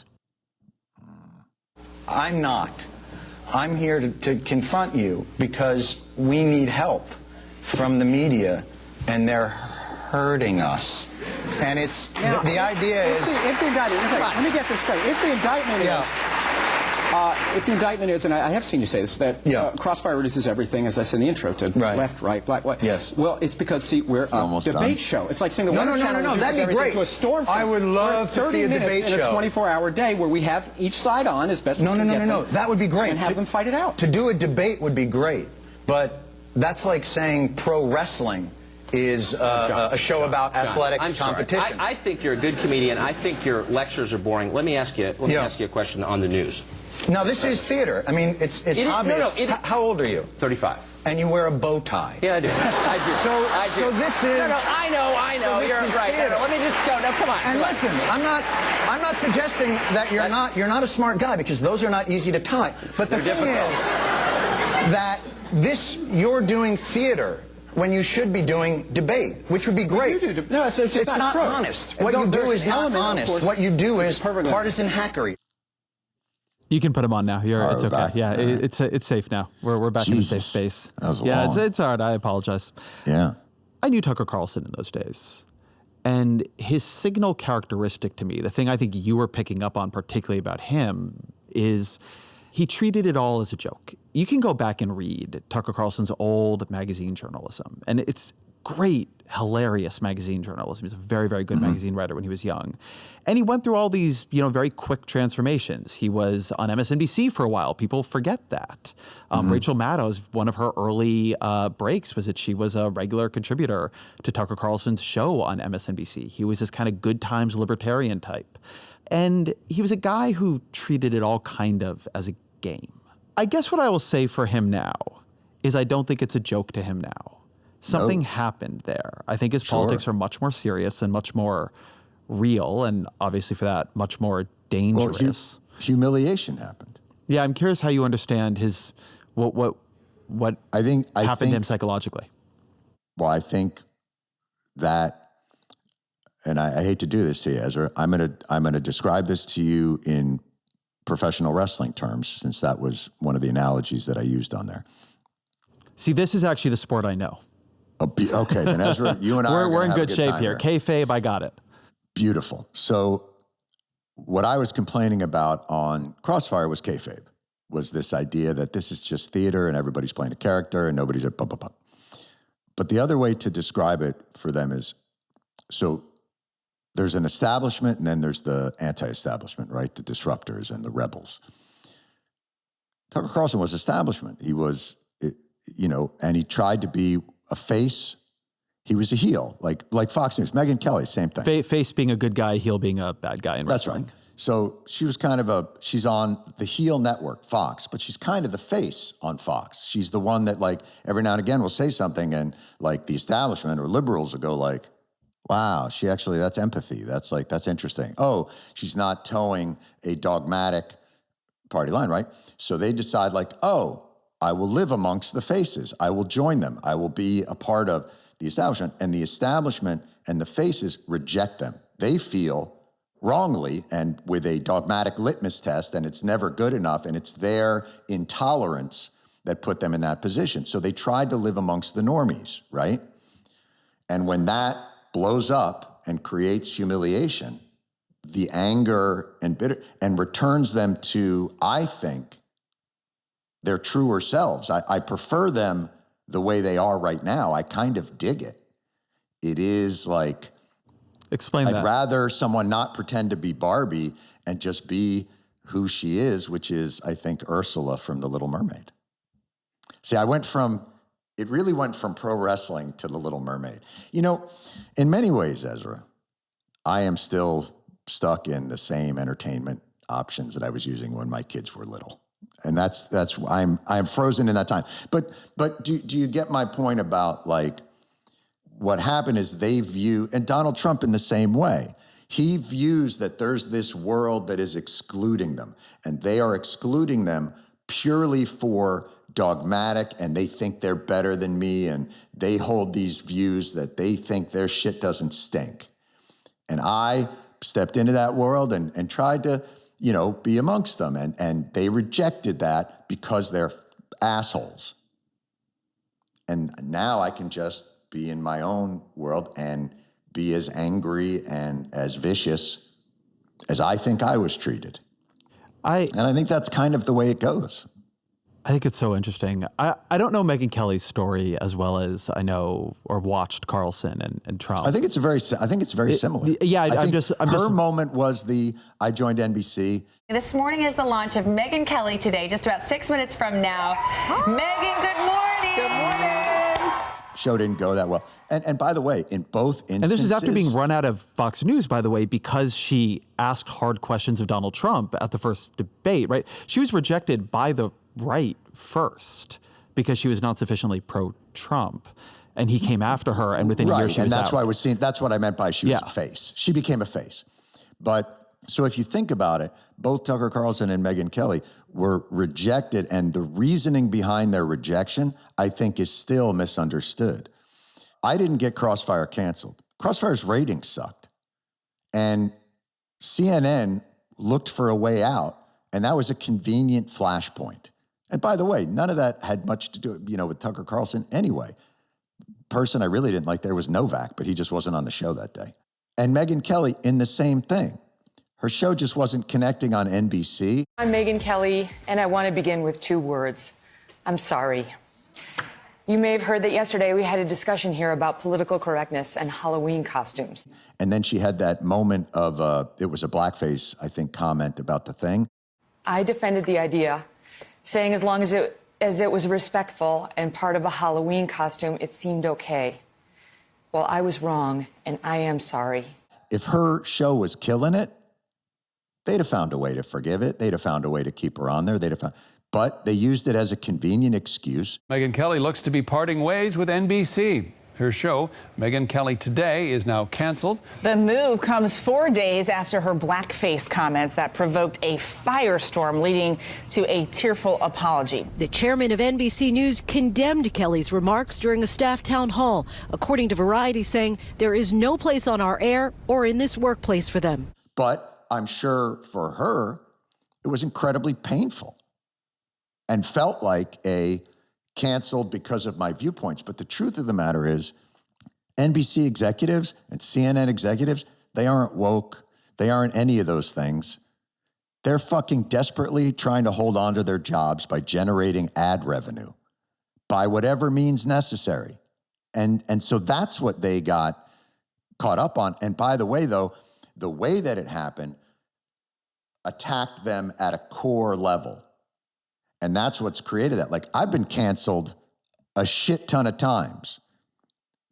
I'm not. I'm here to confront you because we need help from the media, and they're hurting us. And it's the idea is if the indictment. Let me get this straight. If the indictment is, and I have seen you say this, that Crossfire reduces everything, as I said in the intro, to left, right, black, white. Yes. Well, it's because, see, we're a debate show. It's like saying the Weather Channel that'd be great. To a storm front. I would love to see a debate show. In a 24-hour day where we have each side on as best we can get them. No. That would be great. And have them fight it out. To do a debate would be great, but that's like saying pro wrestling is a show about athletic competition. I think you're a good comedian. I think your lectures are boring. Let me ask you a question on the news. No, this is theater. I mean, it's obvious. How old are you? 35. And you wear a bow tie. Yeah, I do. So this is. No, I know. So You're right. No, let me just go. No, come on. And listen, I'm not suggesting that you're not a smart guy, because those are not easy to tie. But the thing is that you're doing theater when you should be doing debate, which would be great. No, it's not honest. What you do is not honest. What you do is partisan hackery. You can put them on now. It's okay. Back. Yeah, it's safe now. We're back in a safe space. That was long. It's all right. I apologize. Yeah. I knew Tucker Carlson in those days. And his signal characteristic to me, the thing I think you were picking up on particularly about him, is he treated it all as a joke. You can go back and read Tucker Carlson's old magazine journalism, and it's great, hilarious magazine journalism. He's a very, very good magazine writer when he was young. And he went through all these, very quick transformations. He was on MSNBC for a while. People forget that. Rachel Maddow's, one of her early breaks was that she was a regular contributor to Tucker Carlson's show on MSNBC. He was this kind of good times libertarian type. And he was a guy who treated it all kind of as a game. I guess what I will say for him now is I don't think it's a joke to him now. Something happened there. I think his politics are much more serious and much more real, and obviously for that, much more dangerous. Well, humiliation happened. Yeah, I'm curious how you understand his what happened to him psychologically. Well, I think that and I hate to do this to you, Ezra, I'm gonna describe this to you in professional wrestling terms, since that was one of the analogies that I used on there. See, this is actually the sport I know. Okay, then Ezra, you and I we're in good shape here. Kayfabe, I got it. Beautiful. So what I was complaining about on Crossfire was kayfabe, was this idea that this is just theater and everybody's playing a character and nobody's a blah, blah, blah. But the other way to describe it for them is, so there's an establishment and then there's the anti-establishment, right? The disruptors and the rebels. Tucker Carlson was establishment. He was, and he tried to be a face. He was a heel, like Fox News. Megyn Kelly, same thing. Face being a good guy, heel being a bad guy in wrestling. That's right. So she was she's on the heel network, Fox, but she's kind of the face on Fox. She's the one that every now and again will say something and the establishment or liberals will go wow, that's empathy. That's interesting. Oh, she's not towing a dogmatic party line, right? So they decide I will live amongst the faces. I will join them. I will be a part of the establishment. And the establishment and the faces reject them. They feel wrongly and with a dogmatic litmus test, and it's never good enough, and it's their intolerance that put them in that position. So they tried to live amongst the normies, right? And when that blows up and creates humiliation, the anger and bitter, and returns them to, I think, their truer selves. I prefer them the way they are right now. I kind of dig it. It is explain that. I'd rather someone not pretend to be Barbie and just be who she is, which is, I think, Ursula from The Little Mermaid. See, it really went from pro wrestling to The Little Mermaid. In many ways, Ezra, I am still stuck in the same entertainment options that I was using when my kids were little. And I'm frozen in that time. But do you get my point about what happened is they view, and Donald Trump in the same way, he views that there's this world that is excluding them, and they are excluding them purely for dogmatic, and they think they're better than me, and they hold these views that they think their shit doesn't stink. And I stepped into that world and tried to, be amongst them, and they rejected that because they're assholes. And now I can just be in my own world and be as angry and as vicious as I think I was treated. And I think that's kind of the way it goes. I think it's so interesting. I don't know Megyn Kelly's story as well as I know or watched Carlson and Trump. I think it's very similar. Yeah, her moment was I joined NBC. This morning is the launch of Megyn Kelly today, just about 6 minutes from now. Megyn, good morning. Good morning. Show didn't go that well. And by the way, in both instances... And this is after being run out of Fox News, by the way, because she asked hard questions of Donald Trump at the first debate, right? She was rejected by the right first because she was not sufficiently pro-Trump. And he came after her, and within a year she was out. That's what I meant by she was a face. She became a face. But so if you think about it, both Tucker Carlson and Megyn Kelly were rejected, and the reasoning behind their rejection, I think, is still misunderstood. I didn't get Crossfire canceled. Crossfire's ratings sucked. And CNN looked for a way out, and that was a convenient flashpoint. And by the way, none of that had much to do, with Tucker Carlson anyway. Person I really didn't like there was Novak, but he just wasn't on the show that day. And Megyn Kelly in the same thing. Her show just wasn't connecting on NBC. I'm Megyn Kelly, and I want to begin with 2 words. I'm sorry. You may have heard that yesterday we had a discussion here about political correctness and Halloween costumes. And then she had that moment of, it was a blackface, I think, comment about the thing. I defended the idea, saying as long as it was respectful and part of a Halloween costume, it seemed okay. Well, I was wrong, and I am sorry. If her show was killing it, they'd have found a way to forgive it. They'd have found a way to keep her on there. But they used it as a convenient excuse. Megyn Kelly looks to be parting ways with NBC. Her show, Megyn Kelly Today, is now canceled. The move comes 4 days after her blackface comments that provoked a firestorm, leading to a tearful apology. The chairman of NBC News condemned Kelly's remarks during a staff town hall, according to Variety, saying there is no place on our air or in this workplace for them. But I'm sure for her, it was incredibly painful and felt like a canceled because of my viewpoints. But the truth of the matter is, NBC executives and CNN executives, they aren't woke. They aren't any of those things. They're fucking desperately trying to hold on to their jobs by generating ad revenue by whatever means necessary. And so that's what they got caught up on. And by the way, though, the way that it happened attacked them at a core level. And that's what's created that. Like, I've been canceled a shit ton of times.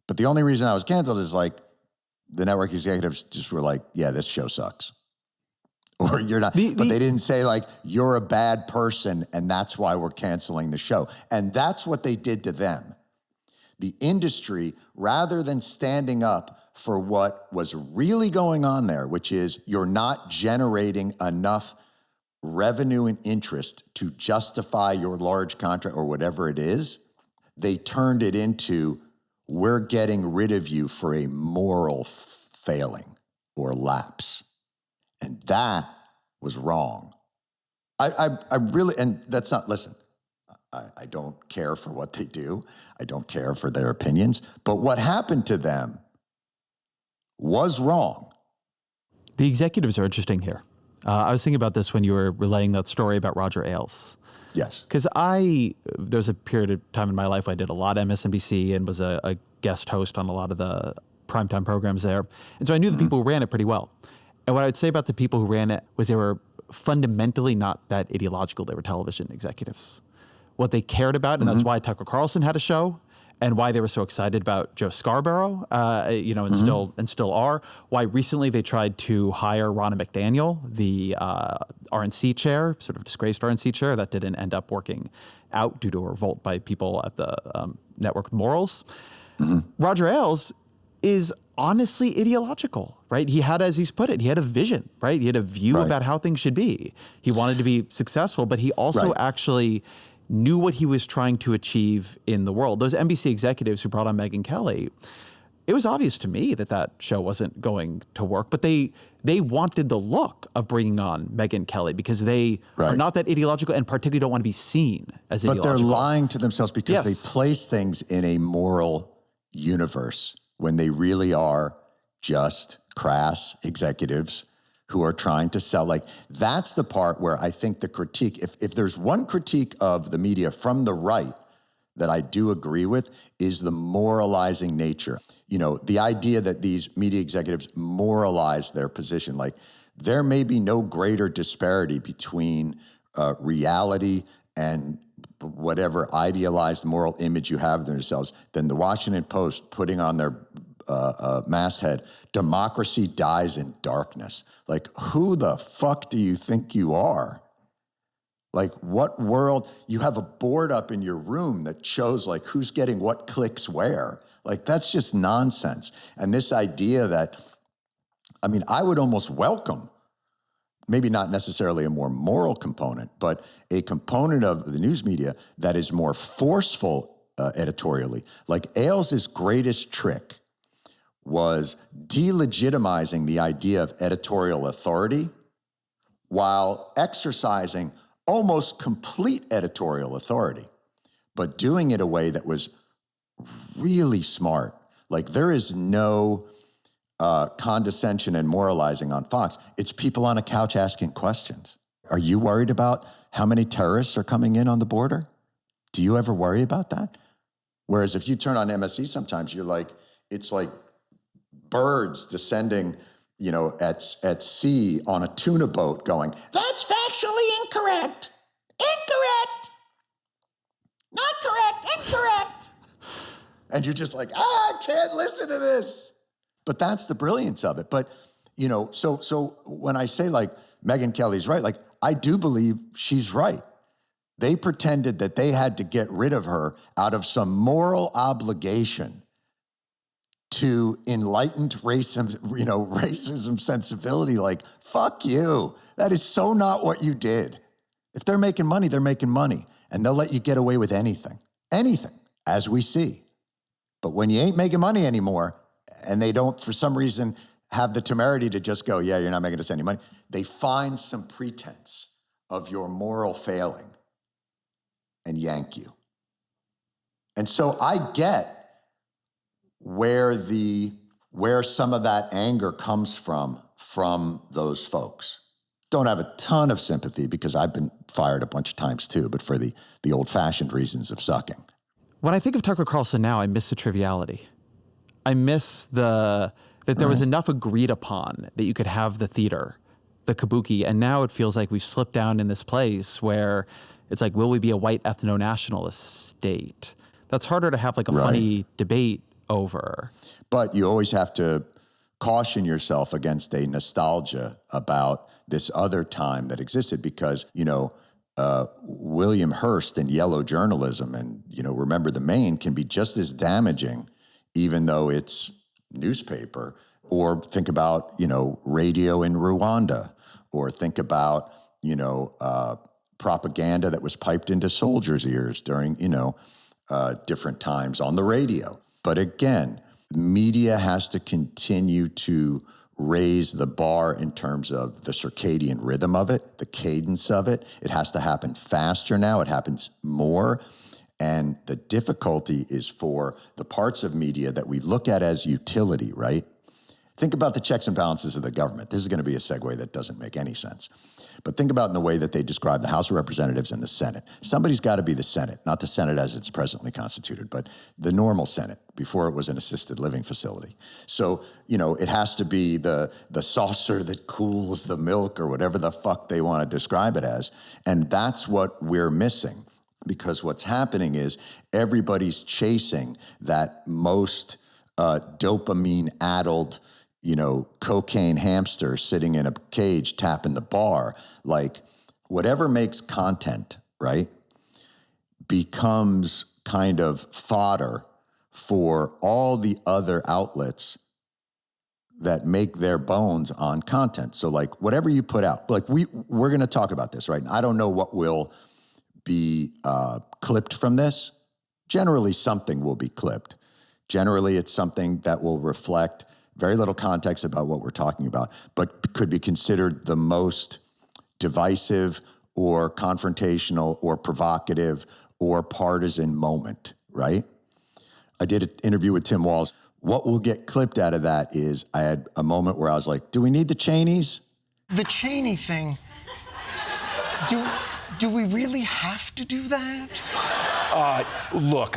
But the only reason I was canceled is like the network executives just were like, yeah, this show sucks. Or you're not. But they didn't say like, you're a bad person and that's why we're canceling the show. And that's what they did to them. The industry, rather than standing up for what was really going on there, which is you're not generating enough revenue and interest to justify your large contract or whatever it is, they turned it into, we're getting rid of you for a moral failing or lapse. And that was wrong. I really, and that's not, listen, I don't care for what they do. I don't care for their opinions. But what happened to them was wrong. The executives are interesting here. I was thinking about this when you were relaying that story about Roger Ailes. Yes. Because there's a period of time in my life I did a lot of MSNBC and was a guest host on a lot of the primetime programs there. And so I knew the people who ran it pretty well. And what I would say about the people who ran it was they were fundamentally not that ideological. They were television executives. What they cared about, and that's why Tucker Carlson had a show, and why they were so excited about Joe Scarborough, and still are. Why recently they tried to hire Ronna McDaniel, the RNC chair, sort of disgraced RNC chair, that didn't end up working out due to a revolt by people at the Network of Morals. Roger Ailes is honestly ideological, right? He had, as he's put it, he had a vision, right? He had a view about how things should be. He wanted to be successful, but he also actually knew what he was trying to achieve in the world. Those NBC executives who brought on Megyn Kelly, it was obvious to me that that show wasn't going to work, but they wanted the look of bringing on Megyn Kelly because they are not that ideological and particularly don't want to be seen as ideological. But they're lying to themselves because they place things in a moral universe when they really are just crass executives who are trying to sell. Like, that's the part where I think the critique, if there's one critique of the media from the right that I do agree with, is the moralizing nature. You know, the idea that these media executives moralize their position. Like, there may be no greater disparity between reality and whatever idealized moral image you have of themselves than the Washington Post putting on their masthead, democracy dies in darkness. Like, who the fuck do you think you are? Like, what world? You have a board up in your room that shows like who's getting what clicks where. Like, that's just nonsense. And this idea that, I mean, I would almost welcome, maybe not necessarily a more moral component, but a component of the news media that is more forceful editorially. Like, Ailes' greatest trick was delegitimizing the idea of editorial authority while exercising almost complete editorial authority, but doing it in a way that was really smart. Like, there is no condescension and moralizing on Fox. It's people on a couch asking questions. Are you worried about how many terrorists are coming in on the border? Do you ever worry about that? Whereas if you turn on MSE sometimes, you're like, it's like birds descending, you know, at sea on a tuna boat going, that's factually incorrect. Incorrect. Not correct. Incorrect. And you're just like, I can't listen to this. But that's the brilliance of it. But, you know, so when I say like Megyn Kelly's right, like, I do believe she's right. They pretended that they had to get rid of her out of some moral obligation to enlightened racism sensibility, like, fuck you. That is so not what you did. If they're making money, they're making money. And they'll let you get away with anything, as we see. But when you ain't making money anymore, and they don't, for some reason, have the temerity to just go, yeah, you're not making us any money, they find some pretense of your moral failing and yank you. And so I get where some of that anger comes from those folks. Don't have a ton of sympathy because I've been fired a bunch of times too, but for the old-fashioned reasons of sucking. When I think of Tucker Carlson now, I miss the triviality. I miss that there was enough agreed upon that you could have the theater, the kabuki, and now it feels like we've slipped down in this place where it's like, will we be a white ethno-nationalist state? That's harder to have like a funny debate over. But you always have to caution yourself against a nostalgia about this other time that existed because, William Hearst and yellow journalism and, Remember the Maine can be just as damaging, even though it's newspaper. Or think about, radio in Rwanda, or think about, propaganda that was piped into soldiers' ears during, different times on the radio. But again, media has to continue to raise the bar in terms of the circadian rhythm of it, the cadence of it. It has to happen faster now. It happens more. And the difficulty is for the parts of media that we look at as utility, right? Think about the checks and balances of the government. This is going to be a segue that doesn't make any sense. But think about in the way that they describe the House of Representatives and the Senate. Somebody's got to be the Senate, not the Senate as it's presently constituted, but the normal Senate before it was an assisted living facility. So, it has to be the saucer that cools the milk or whatever the fuck they want to describe it as. And that's what we're missing because what's happening is everybody's chasing that most dopamine-addled cocaine hamster sitting in a cage tapping the bar, like whatever makes content, right, becomes kind of fodder for all the other outlets that make their bones on content. So like whatever you put out, like we're going to talk about this, right? And I don't know what will be clipped from this. Generally, something will be clipped. Generally, it's something that will reflect very little context about what we're talking about, but could be considered the most divisive or confrontational or provocative or partisan moment, right? I did an interview with Tim Walz. What will get clipped out of that is I had a moment where I was like, do we need the Cheneys? The Cheney thing, do we really have to do that? Look,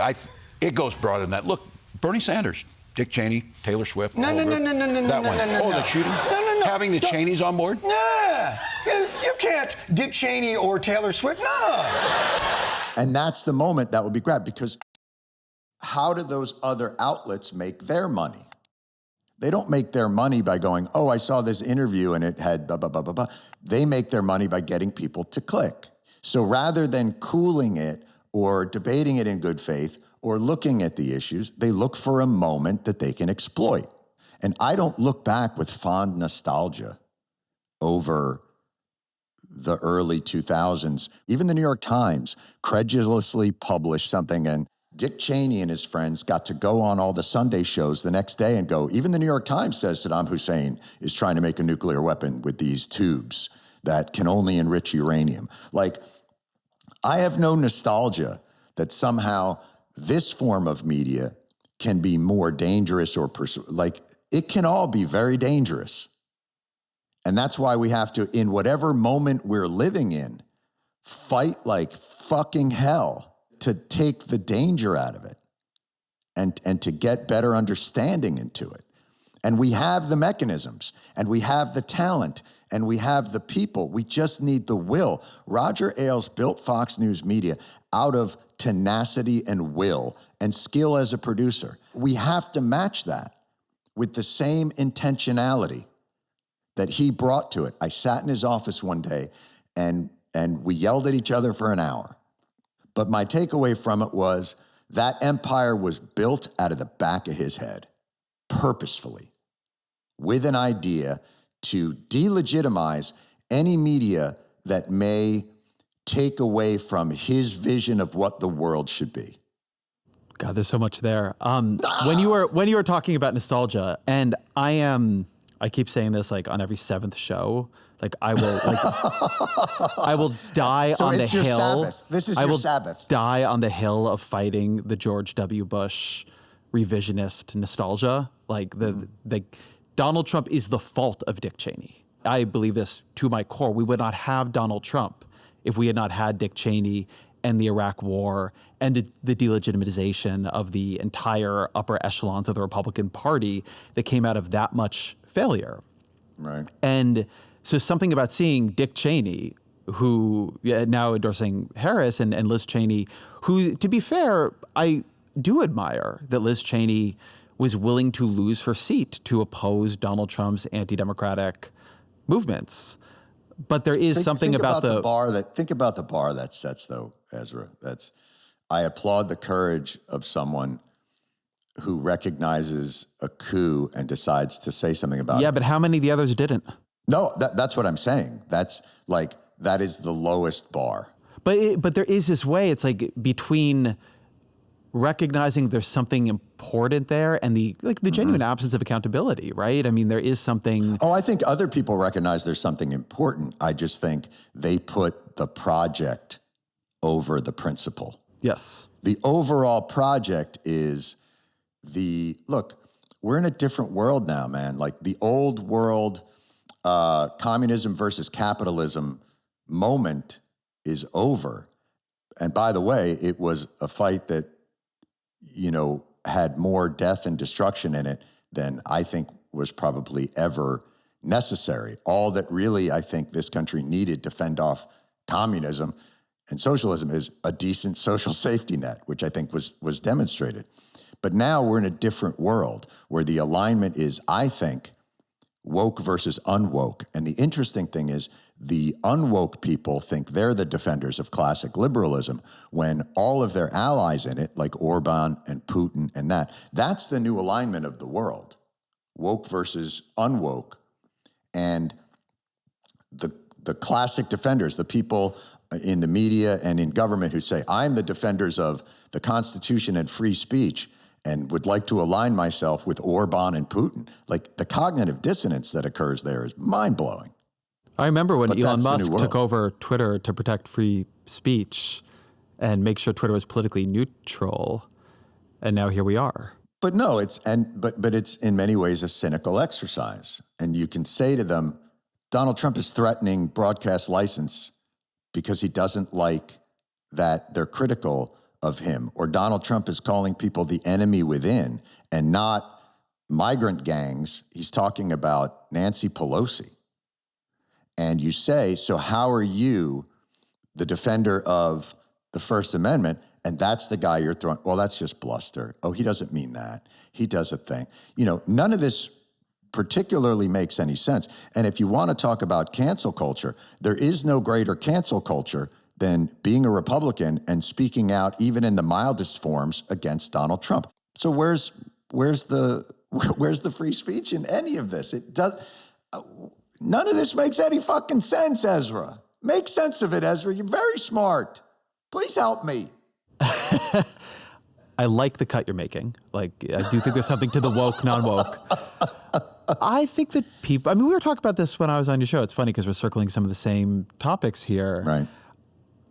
it goes broader than that. Look, Bernie Sanders, Dick Cheney, Taylor Swift. No. That one. The shooting? No. Having the Cheneys on board? Yeah. You can't Dick Cheney or Taylor Swift. No. And that's the moment that will be grabbed because how do those other outlets make their money? They don't make their money by going, oh, I saw this interview and it had blah, blah, blah, blah, blah. They make their money by getting people to click. So rather than cooling it or debating it in good faith or looking at the issues, they look for a moment that they can exploit. And I don't look back with fond nostalgia over the early 2000s. Even the New York Times credulously published something, and Dick Cheney and his friends got to go on all the Sunday shows the next day and go, even the New York Times says Saddam Hussein is trying to make a nuclear weapon with these tubes that can only enrich uranium. Like, I have no nostalgia that somehow this form of media can be more dangerous or it can all be very dangerous. And that's why we have to, in whatever moment we're living in, fight like fucking hell to take the danger out of it and to get better understanding into it. And we have the mechanisms, and we have the talent, and we have the people. We just need the will. Roger Ailes built Fox News Media out of tenacity and will and skill as a producer. We have to match that with the same intentionality that he brought to it. I sat in his office one day and we yelled at each other for an hour. But my takeaway from it was that empire was built out of the back of his head. purposefully with an idea to delegitimize any media that may take away from his vision of what the world should be. God, there's so much there. When you were talking about nostalgia, and I keep saying this like on every 7th show, like I will die on the hill. Sabbath. This is your Sabbath. Die on the hill of fighting the George W. Bush revisionist nostalgia. Like the Donald Trump is the fault of Dick Cheney. I believe this to my core. We would not have Donald Trump if we had not had Dick Cheney and the Iraq War and the delegitimization of the entire upper echelons of the Republican Party that came out of that much failure. Right. And so something about seeing Dick Cheney, who now endorsing Harris, and Liz Cheney, who, to be fair, I do admire that Liz Cheney was willing to lose her seat to oppose Donald Trump's anti-democratic movements. But there is something about the bar that sets, though, Ezra. I applaud the courage of someone who recognizes a coup and decides to say something about it. Yeah, but how many of the others didn't? No, that's what I'm saying. That is the lowest bar. But there is this way. It's like between recognizing there's something important there and the genuine absence of accountability, right? I mean, there is something. Oh, I think other people recognize there's something important. I just think they put the project over the principle. Yes. The overall project is look, we're in a different world now, man. Like the old world, communism versus capitalism moment is over. And by the way, it was a fight that, had more death and destruction in it than I think was probably ever necessary. All that really I think this country needed to fend off communism and socialism is a decent social safety net, which I think was demonstrated. But now we're in a different world where the alignment is, I think, woke versus unwoke. And the interesting thing is the unwoke people think they're the defenders of classic liberalism when all of their allies in it, like Orban and Putin and that's the new alignment of the world, woke versus unwoke. And the classic defenders, the people in the media and in government who say, I'm the defenders of the Constitution and free speech and would like to align myself with Orban and Putin. Like the cognitive dissonance that occurs there is mind-blowing. I remember when Elon Musk took over Twitter to protect free speech and make sure Twitter was politically neutral, and now here we are. But no, it's in many ways a cynical exercise. And you can say to them, Donald Trump is threatening broadcast license because he doesn't like that they're critical of him, or Donald Trump is calling people the enemy within and not migrant gangs. He's talking about Nancy Pelosi. And you say, so how are you the defender of the First Amendment? And that's the guy you're throwing. Well, that's just bluster. Oh, he doesn't mean that. He does a thing. None of this particularly makes any sense. And if you want to talk about cancel culture, there is no greater cancel culture than being a Republican and speaking out, even in the mildest forms, against Donald Trump. So where's the free speech in any of this? It does. None of this makes any fucking sense, Ezra. Make sense of it, Ezra. You're very smart. Please help me. I like the cut you're making. Like, I do think there's something to the woke, non-woke. I think that people, we were talking about this when I was on your show. It's funny because we're circling some of the same topics here. Right.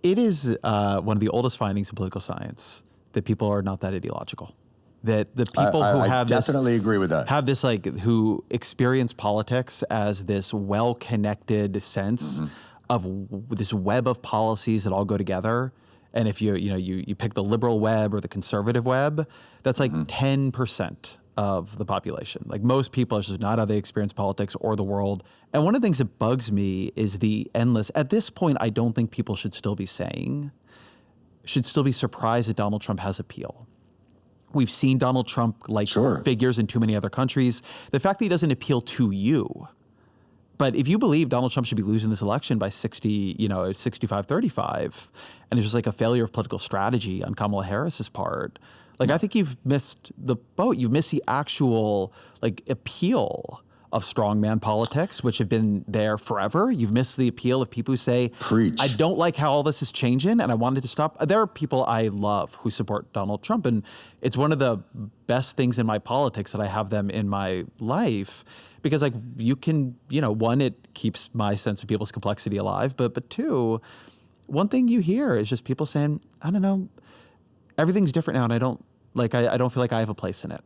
It is one of the oldest findings in political science that people are not that ideological. That the people who have this, definitely agree with that. Have this who experience politics as this well-connected sense of this web of policies that all go together. And if you pick the liberal web or the conservative web, that's like 10% of the population. Like most people are just not how they experience politics or the world. And one of the things that bugs me is the endless, at this point, I don't think people should still be surprised that Donald Trump has appeal. We've seen Donald Trump figures in too many other countries. The fact that he doesn't appeal to you, but if you believe Donald Trump should be losing this election by 65-35, and it's just like a failure of political strategy on Kamala Harris's part, Like, I think you've missed the boat. You've missed the actual, like, appeal of strongman politics, which have been there forever. You've missed the appeal of people who say, preach. I don't like how all this is changing and I wanted to stop. There are people I love who support Donald Trump, and it's one of the best things in my politics that I have them in my life, because like you can, one, it keeps my sense of people's complexity alive, but two, one thing you hear is just people saying, I don't know, everything's different now and I don't feel like I have a place in it.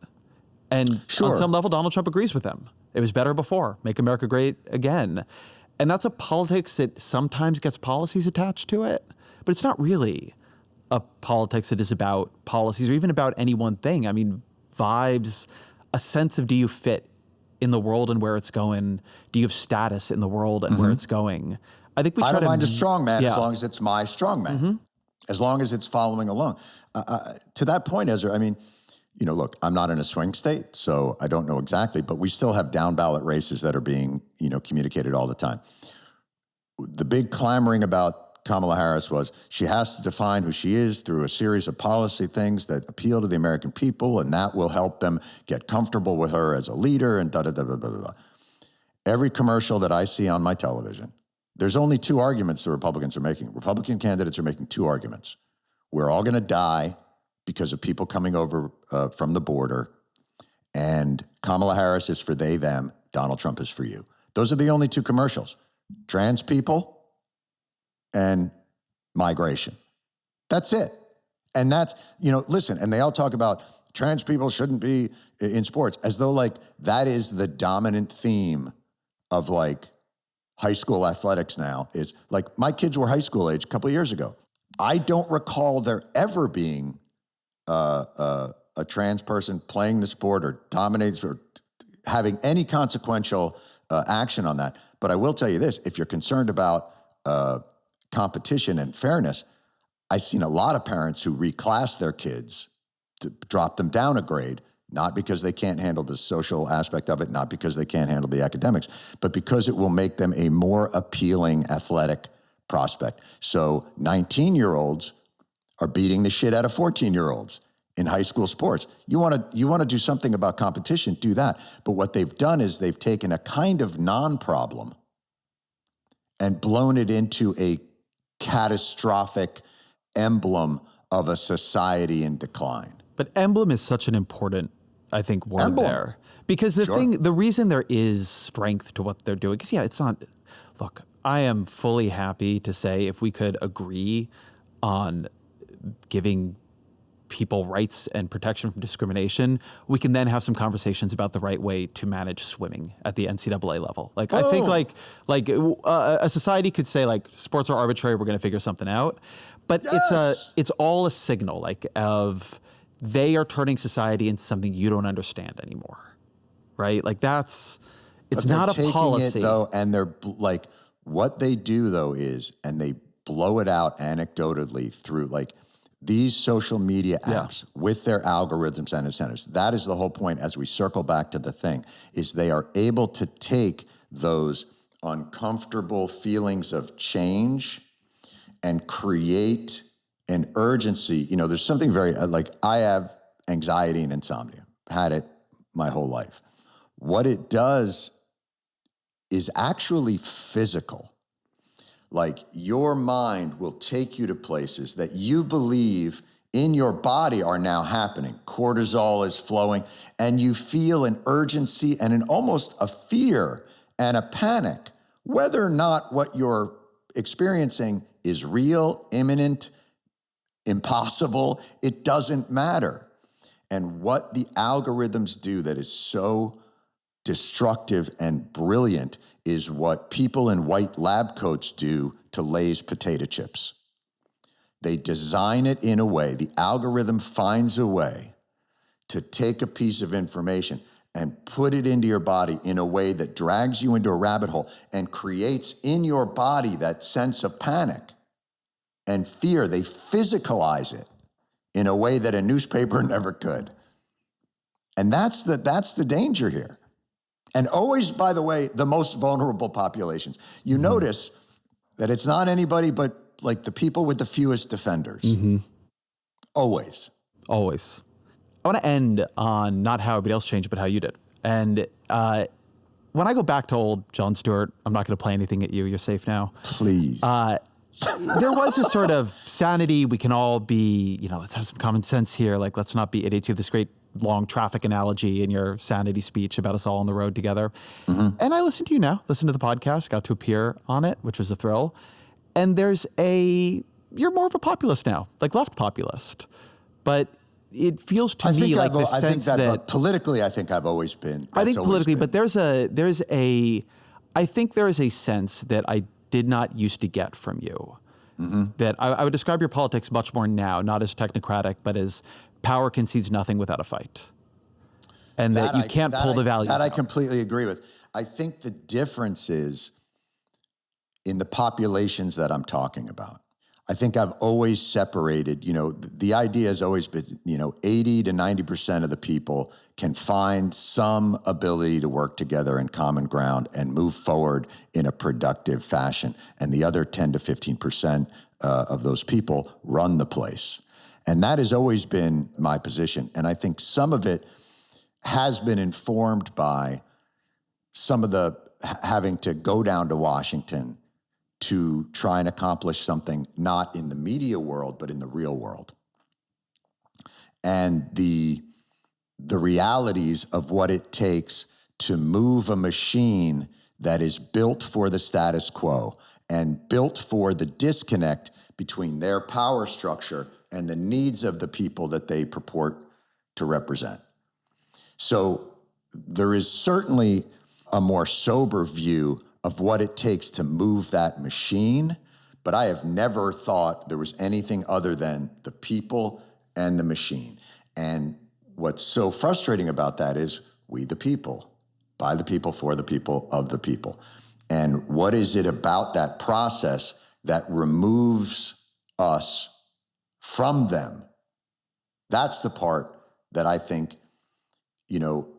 And on some level, Donald Trump agrees with them. It was better before. Make America great again. And that's a politics that sometimes gets policies attached to it, but it's not really a politics that is about policies or even about any one thing. I mean, vibes, a sense of, do you fit in the world and where it's going? Do you have status in the world and where it's going? I think I don't mind a strongman as long as it's my strongman, as long as it's following along. To that point, Ezra, I mean, look, I'm not in a swing state, so I don't know exactly, but we still have down ballot races that are being, communicated all the time. The big clamoring about Kamala Harris was she has to define who she is through a series of policy things that appeal to the American people, and that will help them get comfortable with her as a leader and da-da-da-da-da-da. Every commercial that I see on my television, there's only two arguments the Republicans are making. Republican candidates are making two arguments. We're all going to die because of people coming over from the border, and Kamala Harris is for they, them, Donald Trump is for you. Those are the only two commercials. Trans people and migration. That's it. And that's, listen, and they all talk about trans people shouldn't be in sports, as though like that is the dominant theme of like high school athletics now. Is like, my kids were high school age a couple of years ago. I don't recall there ever being a trans person playing the sport or dominating or having any consequential action on that. But I will tell you this, if you're concerned about competition and fairness, I've seen a lot of parents who reclass their kids to drop them down a grade, not because they can't handle the social aspect of it, not because they can't handle the academics, but because it will make them a more appealing athletic prospect. So 19-year-olds are beating the shit out of 14-year-olds in high school sports. You want to do something about competition, do that. But what they've done is they've taken a kind of non-problem and blown it into a catastrophic emblem of a society in decline. But emblem is such an important, I think, word there. Because the reason there is strength to what they're doing, because it's not, look, I am fully happy to say if we could agree on giving people rights and protection from discrimination, we can then have some conversations about the right way to manage swimming at the NCAA level. Like, I think a society could say like sports are arbitrary, we're going to figure something out. But it's all a signal of they are turning society into something you don't understand anymore, right? Like it's not a policy. Though, and they're like, what they do though is, and they blow it out anecdotally through like these social media apps with their algorithms and incentives. That is the whole point as we circle back to the thing, is they are able to take those uncomfortable feelings of change and create an urgency. There's something very, like I have anxiety and insomnia, had it my whole life. What it does is actually physical. Like your mind will take you to places that you believe in your body are now happening. Cortisol is flowing and you feel an urgency and almost a fear and a panic, whether or not what you're experiencing is real, imminent, impossible, it doesn't matter. And what the algorithms do that is so destructive and brilliant is what people in white lab coats do to Lay's potato chips. They design it in a way, the algorithm finds a way to take a piece of information and put it into your body in a way that drags you into a rabbit hole and creates in your body that sense of panic and fear. They physicalize it in a way that a newspaper never could. And that's the danger here. And always, by the way, the most vulnerable populations. You notice that it's not anybody but like the people with the fewest defenders. Always. I want to end on not how everybody else changed, but how you did. And when I go back to old Jon Stewart, I'm not going to play anything at you. You're safe now. Please. There was a sort of sanity. We can all be, let's have some common sense here. Like, let's not be idiots. You have this great long traffic analogy in your sanity speech about us all on the road together. Mm-hmm. And I listened to you now, listened to the podcast, got to appear on it, which was a thrill. And you're more of a populist now, like left populist. But it feels to me like the sense that politically, I think I've always been. I think politically, but I think there is a sense that I did not used to get from you. Mm-hmm. That I would describe your politics much more now, not as technocratic, but as power concedes nothing without a fight. And that you can't pull the values out. That I completely agree with. I think the difference is in the populations that I'm talking about. I think I've always separated, the idea has always been, 80 to 90% of the people can find some ability to work together in common ground and move forward in a productive fashion. And the other 10 to 15% of those people run the place. And that has always been my position. And I think some of it has been informed by some of the having to go down to Washington to try and accomplish something not in the media world, but in the real world. And the realities of what it takes to move a machine that is built for the status quo and built for the disconnect between their power structure and the needs of the people that they purport to represent. So there is certainly a more sober view of what it takes to move that machine, but I have never thought there was anything other than the people and the machine. And what's so frustrating about that is we the people, by the people, for the people, of the people. And what is it about that process that removes us from them? That's the part that I think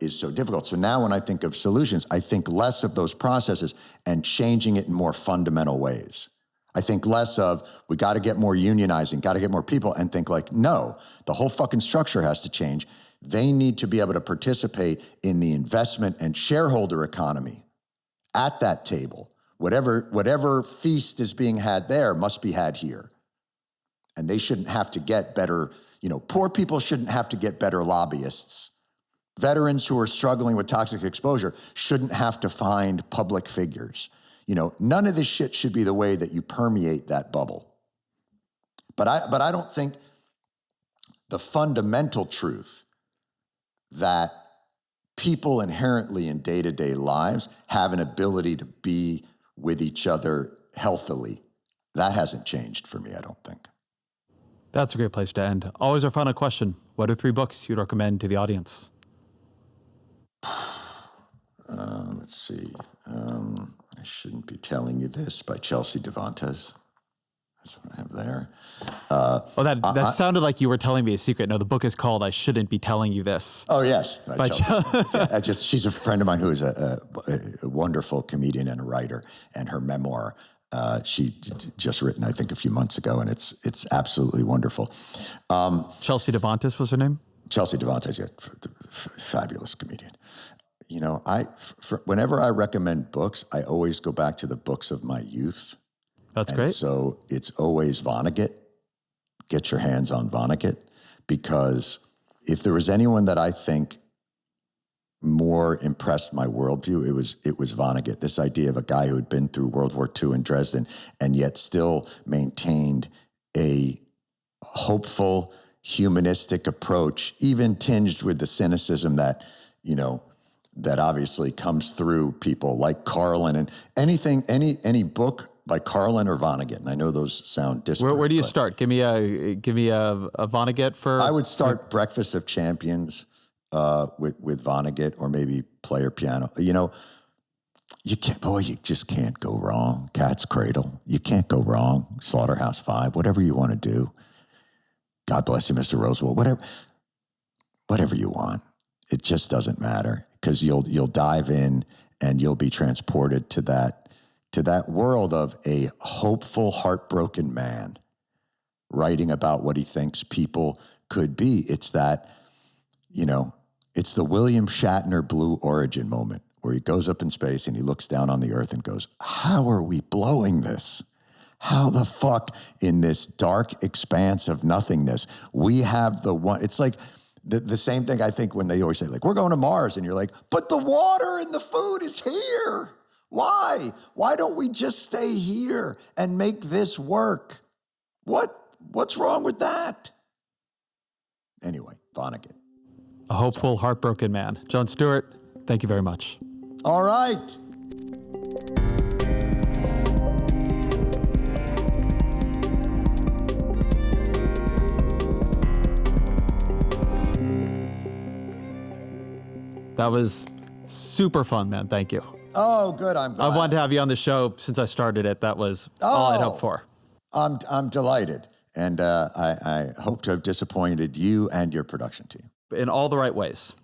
is so difficult. So now when I think of solutions, I think less of those processes and changing it in more fundamental ways. I think less of, we got to get more unionizing, got to get more people, and think like, no, the whole fucking structure has to change. They need to be able to participate in the investment and shareholder economy at that table. Whatever feast is being had there must be had here. And they shouldn't have to get better, poor people shouldn't have to get better lobbyists. Veterans who are struggling with toxic exposure shouldn't have to find public figures. None of this shit should be the way that you permeate that bubble. But I don't think the fundamental truth that people inherently in day-to-day lives have an ability to be with each other healthily, that hasn't changed for me, I don't think. That's a great place to end. Always our final question. What are 3 books you'd recommend to the audience? Let's see. I shouldn't be telling you this, by Chelsea Devontes. That's what I have there. That sounded like you were telling me a secret. No, the book is called "I Shouldn't Be Telling You This." Oh yes, by Chelsea. She's a friend of mine who is a wonderful comedian and a writer, and her memoir she just written, I think, a few months ago, and it's absolutely wonderful. Chelsea Devontes was her name? Chelsea Devontes, yeah, fabulous comedian. Whenever I recommend books, I always go back to the books of my youth. That's great. So it's always Vonnegut. Get your hands on Vonnegut, because if there was anyone that I think more impressed my worldview, it was Vonnegut. This idea of a guy who had been through World War II in Dresden and yet still maintained a hopeful, humanistic approach, even tinged with the cynicism that, that obviously comes through people like Carlin, and any book by Carlin or Vonnegut. And I know those sound disparate. Where do you start? Give me a Vonnegut for. I would start Breakfast of Champions with Vonnegut, or maybe Player Piano. You just can't go wrong. Cat's Cradle. You can't go wrong. Slaughterhouse-Five. Whatever you want to do. God bless you, Mr. Roosevelt. Whatever you want. It just doesn't matter, because you'll dive in and you'll be transported to that world of a hopeful, heartbroken man writing about what he thinks people could be. It's that you know, it's the William Shatner Blue Origin moment where he goes up in space and he looks down on the Earth and goes, how are we blowing this? How the fuck in this dark expanse of nothingness, we have the one, it's like the same thing I think when they always say, like, we're going to Mars, and you're like, but the water and the food is here. Why? Why don't we just stay here and make this work? What's wrong with that? Anyway, Vonnegut. A hopeful, heartbroken man. Jon Stewart, thank you very much. All right. That was super fun, man. Thank you. Oh, good. I'm glad. I've wanted to have you on the show since I started it. That was all I'd hoped for. I'm delighted. And I hope to have disappointed you and your production team. In all the right ways.